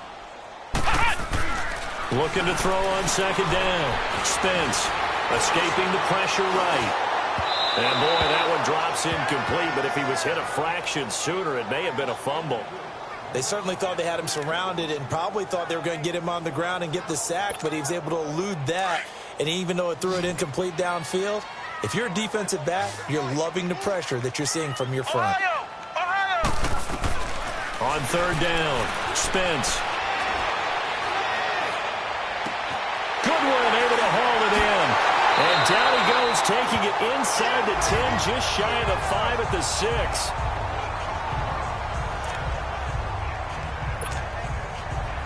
Looking to throw on 2nd down. Spence escaping the pressure right. And boy, that one drops incomplete, but if he was hit a fraction sooner, it may have been a fumble. They certainly thought they had him surrounded and probably thought they were going to get him on the ground and get the sack, but he was able to elude that. And even though it threw it incomplete downfield, if you're a defensive back, you're loving the pressure that you're seeing from your front. Ohio! On 3rd down, Spence. Goodwin able to haul it in. And down he goes, taking it inside the 10, just shy of the 5 at the 6.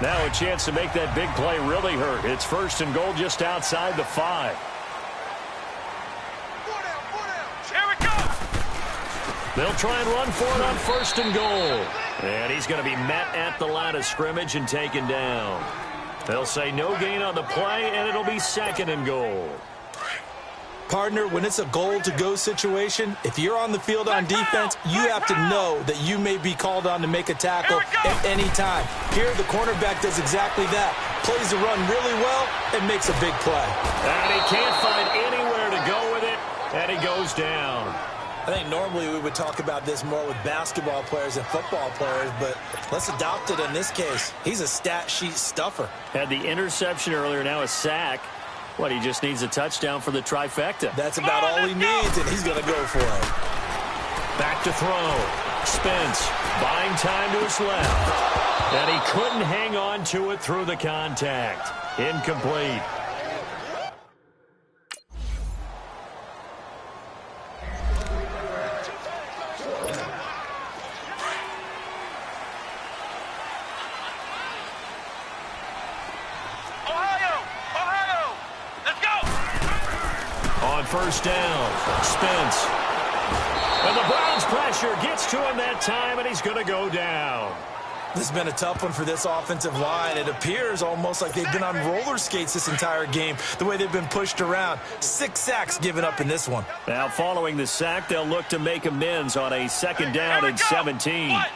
Now a chance to make that big play really hurt. It's 1st and goal just outside the 5. Here we go. They'll try and run for it on 1st and goal. And he's going to be met at the line of scrimmage and taken down. They'll say no gain on the play, and it'll be 2nd and goal. Partner, when it's a goal-to-go situation, if you're on the field on defense, you have to know that you may be called on to make a tackle at any time. Here, the cornerback does exactly that. Plays the run really well and makes a big play. And he can't find anywhere to go with it, and he goes down. I think normally we would talk about this more with basketball players and football players, but let's adopt it in this case. He's a stat sheet stuffer. Had the interception earlier, now a sack. What, he just needs a touchdown for the trifecta. That's about all he needs, and he's going to go for it. Back to throw. Spence buying time to his left. And he couldn't hang on to it through the contact. Incomplete. On 1st down, Spence. And the Browns' pressure gets to him that time, and he's going to go down. This has been a tough one for this offensive line. It appears almost like they've been on roller skates this entire game, the way they've been pushed around. 6 sacks given up in this one. Now, following the sack, they'll look to make amends on a 2nd down and 17. What?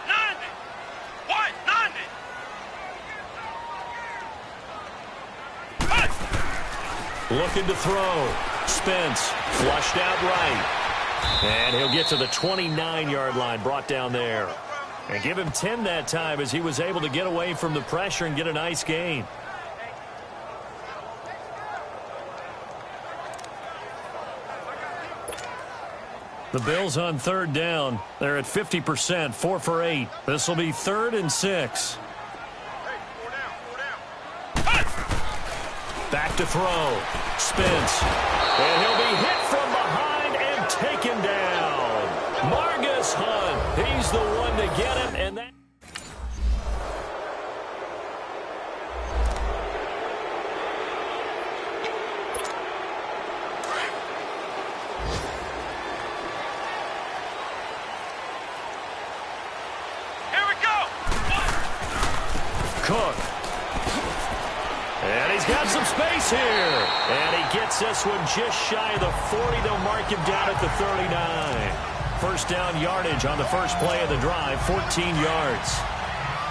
90. Looking to throw. Spence flushed out right. And he'll get to the 29-yard line, brought down there. And give him 10 that time as he was able to get away from the pressure and get a nice gain. The Bills on 3rd down. They're at 50%, 4 for 8. This will be 3rd and 6. Back to throw. Spence. And he'll be hit from behind and taken down. Margus Hunt. He's the one to get him. And that... Here we go. Cook. And he's got some space here. And he gets this one just shy of the 40. They'll mark him down at the 39. 1st down yardage on the first play of the drive, 14 yards.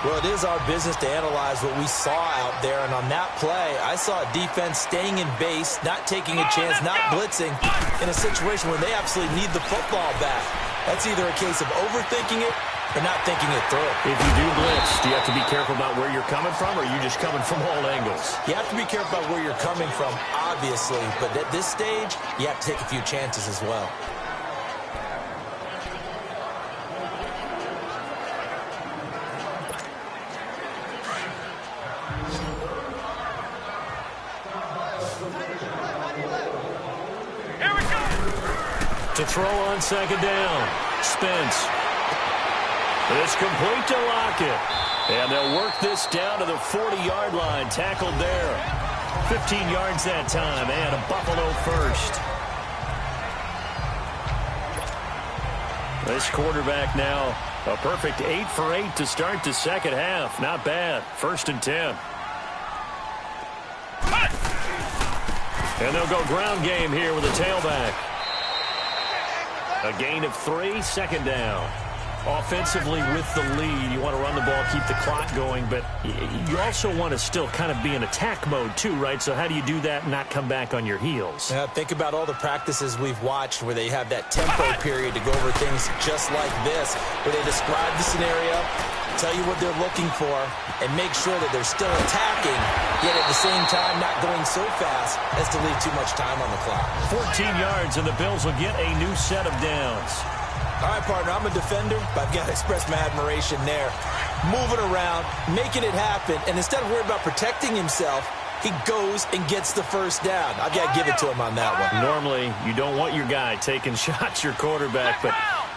Well, it is our business to analyze what we saw out there. And on that play, I saw a defense staying in base, not taking a chance, not blitzing in a situation where they absolutely need the football back. That's either a case of overthinking it or not thinking it through. If you do blitz, do you have to be careful about where you're coming from, or are you just coming from all angles? You have to be careful about where you're coming from, obviously. But at this stage, you have to take a few chances as well. Here we go. To throw on 2nd down. Spence. It's complete to Lockett. And they'll work this down to the 40-yard line. Tackled there. 15 yards that time, and a Buffalo first. This quarterback now, a perfect 8 for 8 to start the 2nd half. Not bad. 1st and 10. And they'll go ground game here with a tailback. A gain of 3, 2nd down. Offensively with the lead, you want to run the ball, keep the clock going, but you also want to still kind of be in attack mode too, right? So how do you do that and not come back on your heels? Yeah, think about all the practices we've watched where they have that tempo period to go over things just like this, where they describe the scenario, tell you what they're looking for, and make sure that they're still attacking, yet at the same time not going so fast as to leave too much time on the clock. 14 yards, and the Bills will get a new set of downs. All right, partner, I'm a defender, but I've got to express my admiration there. Moving around, making it happen, and instead of worrying about protecting himself, he goes and gets the 1st down. I've got to give it to him on that one. Normally, you don't want your guy taking shots, your quarterback, but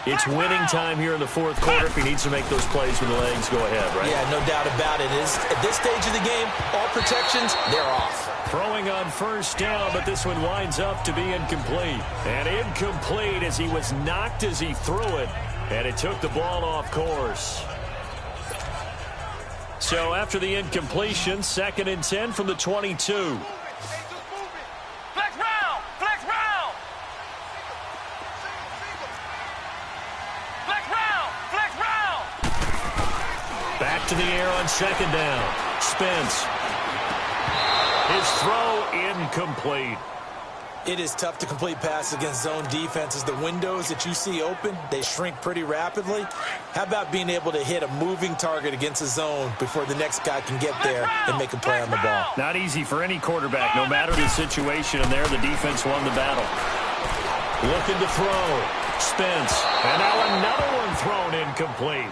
It's winning time here in the fourth quarter if he needs to make those plays when the legs go ahead, right? Yeah, no doubt about it. At this stage of the game, all protections, they're off. Throwing on first down, but this one winds up to be incomplete. And incomplete as he was knocked as he threw it, and it took the ball off course. So after the incompletion, 2nd and 10 from the 22. Flex round! Flex round! Flex round! Flex round! Back to the air on 2nd down. Spence. His throw incomplete. It is tough to complete passes against zone defenses. The windows that you see open, they shrink pretty rapidly. How about being able to hit a moving target against a zone before the next guy can get there and make a play on the ball? Not easy for any quarterback, no matter the situation. And there, the defense won the battle. Looking to throw. Spence. And now another one thrown incomplete.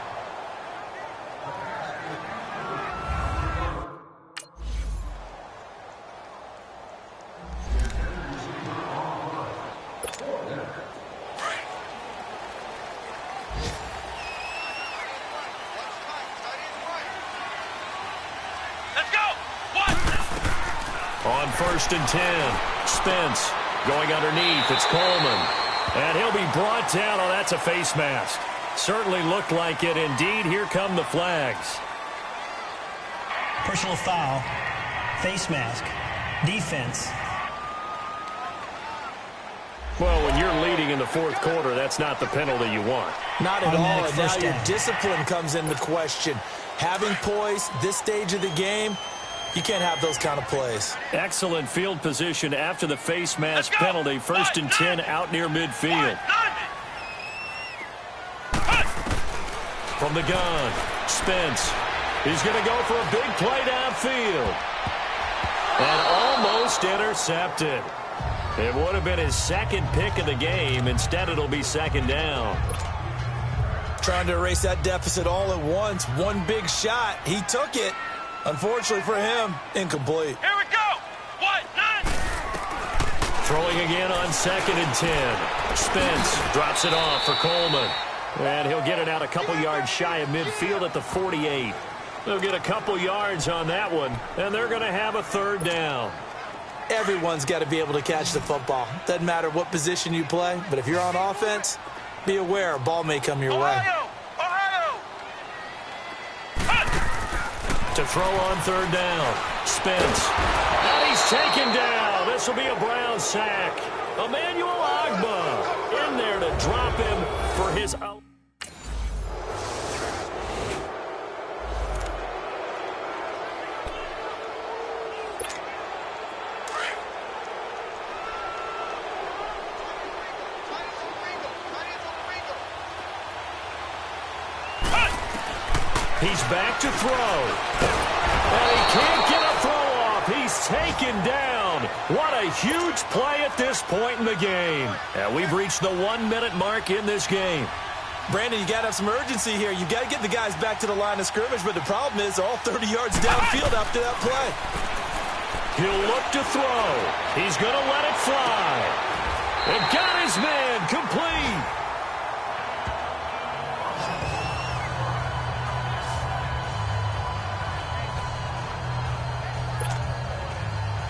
Let's go! What? On 1st and 10, Spence going underneath. It's Coleman. And he'll be brought down. Oh, that's a face mask. Certainly looked like it. Indeed, here come the flags. Personal foul. Face mask. Defense. Well, when you're leading in the fourth quarter, that's not the penalty you want. Not at all. Automatic And now first your down. discipline comes into question. Having poise this stage of the game, you can't have those kind of plays. Excellent field position after the face mask penalty. 1st and 10 out near midfield. From the gun, Spence. He's going to go for a big play downfield. And almost intercepted. It would have been his 2nd pick of the game. Instead, it'll be 2nd down. Trying to erase that deficit all at once. One big shot. He took it. Unfortunately for him, incomplete. Here we go! What? None! Throwing again on 2nd and 10. Spence drops it off for Coleman. And he'll get it out a couple yards shy of midfield at the 48. They'll get a couple yards on that one, and they're going to have a 3rd down. Everyone's got to be able to catch the football. Doesn't matter what position you play, but if you're on offense, be aware a ball may come your way. Ohio! Ohio! To throw on 3rd down. Spence. And he's taken down. This will be a Brown sack. Emmanuel Agba in there to drop him for his out. He's back to throw. And he can't get a throw off. He's taken down. What a huge play at this point in the game. And we've reached the 1-minute mark in this game. Brandon, you got to have some urgency here. You got to get the guys back to the line of scrimmage, but the problem is all 30 yards downfield after that play. He'll look to throw. He's going to let it fly. And got his man complete.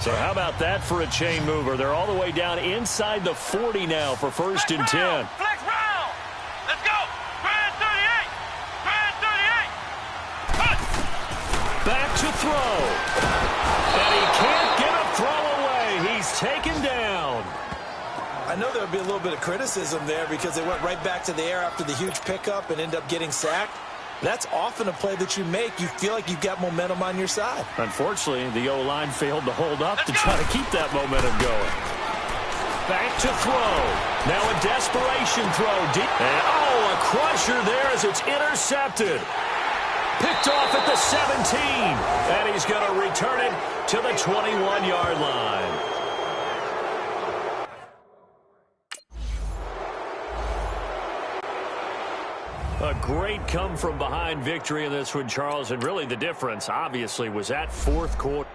So how about that for a chain mover? They're all the way down inside the 40 now for 1st and 10. Flex round! Let's go! Grand 38! Grand 38! Cut! Back to throw. And he can't get a throw away. He's taken down. I know there would be a little bit of criticism there because they went right back to the air after the huge pickup and end up getting sacked. That's often a play that you make. You feel like you've got momentum on your side. Unfortunately, the O-line failed to hold up to try to keep that momentum going. Back to throw. Now a desperation throw. Deep. And, a crusher there as it's intercepted. Picked off at the 17. And he's going to return it to the 21-yard line. A great come-from-behind victory in this one, Charles, and really the difference, obviously, was that fourth quarter.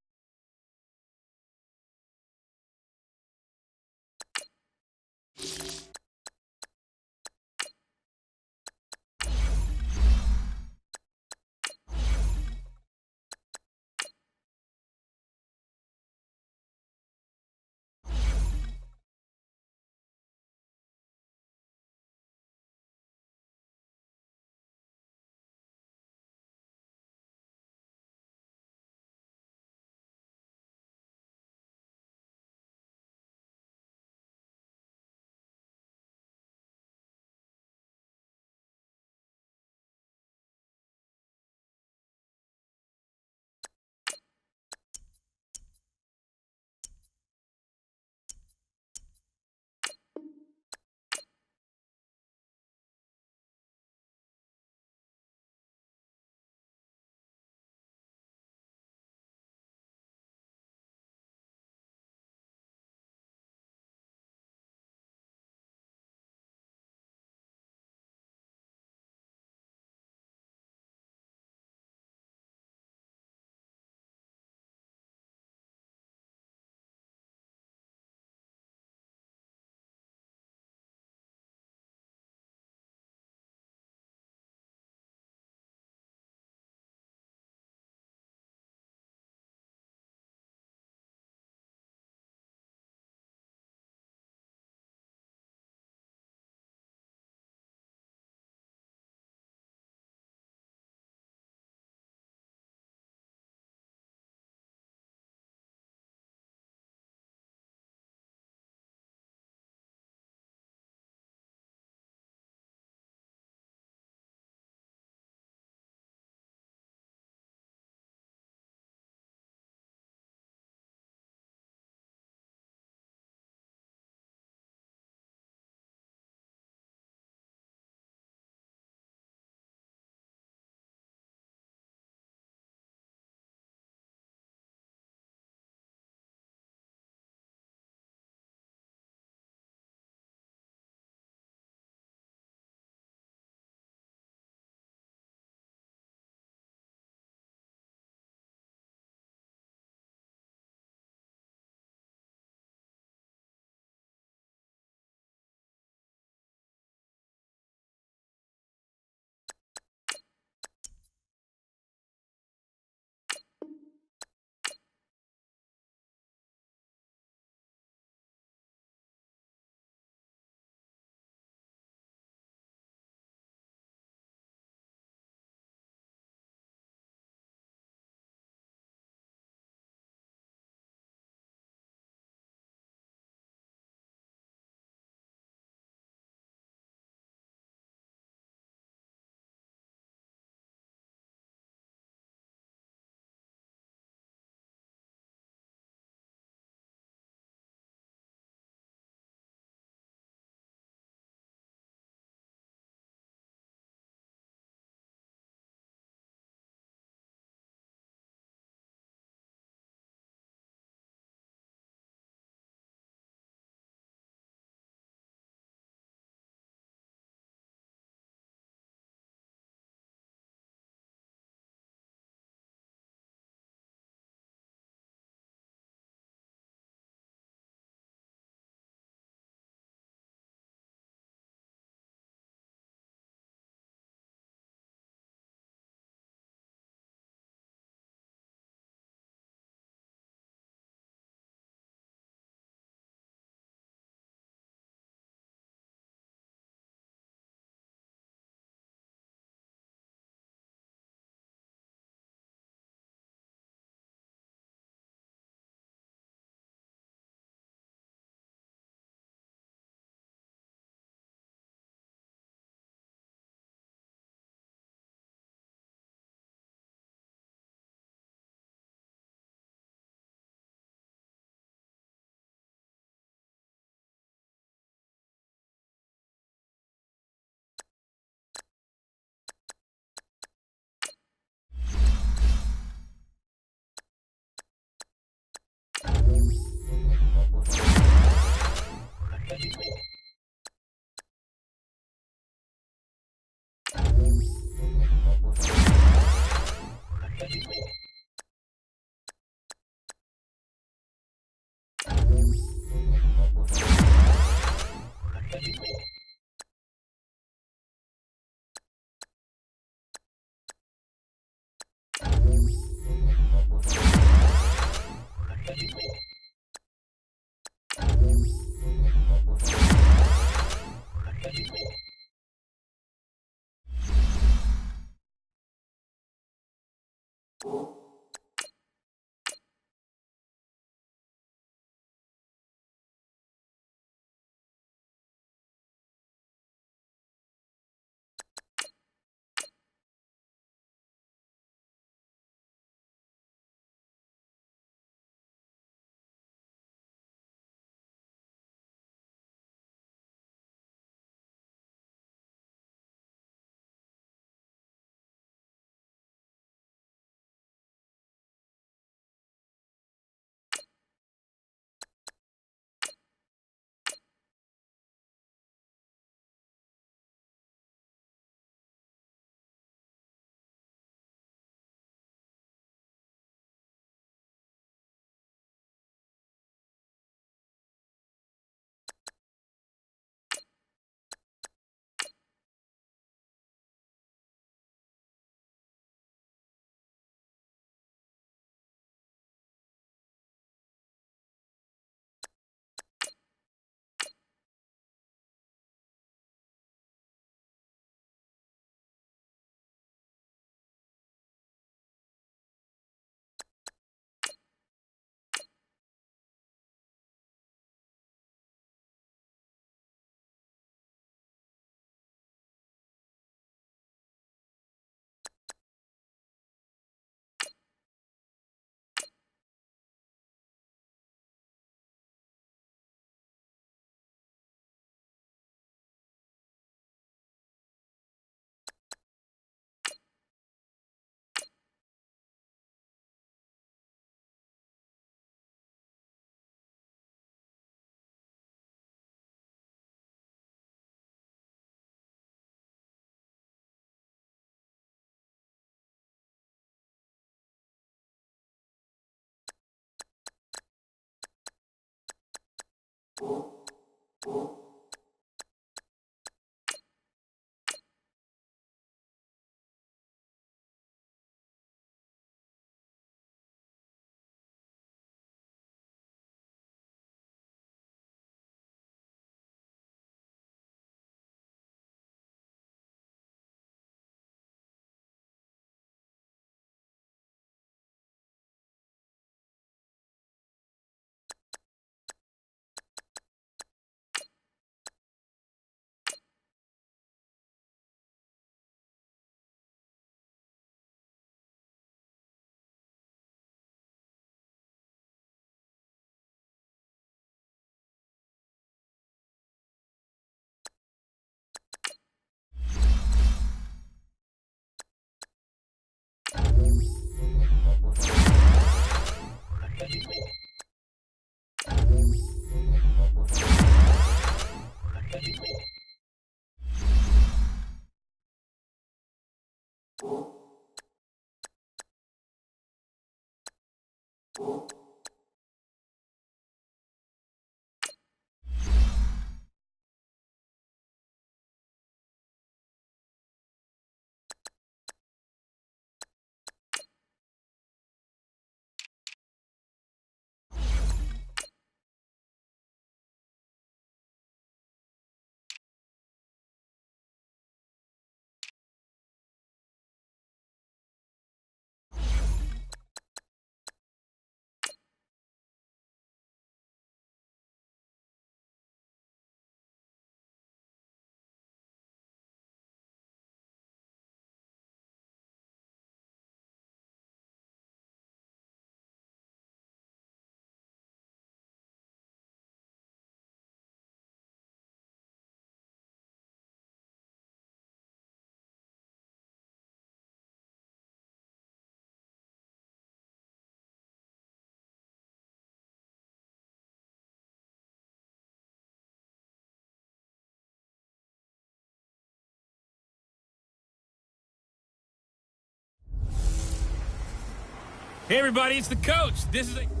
Hey, everybody, it's the coach. This is a...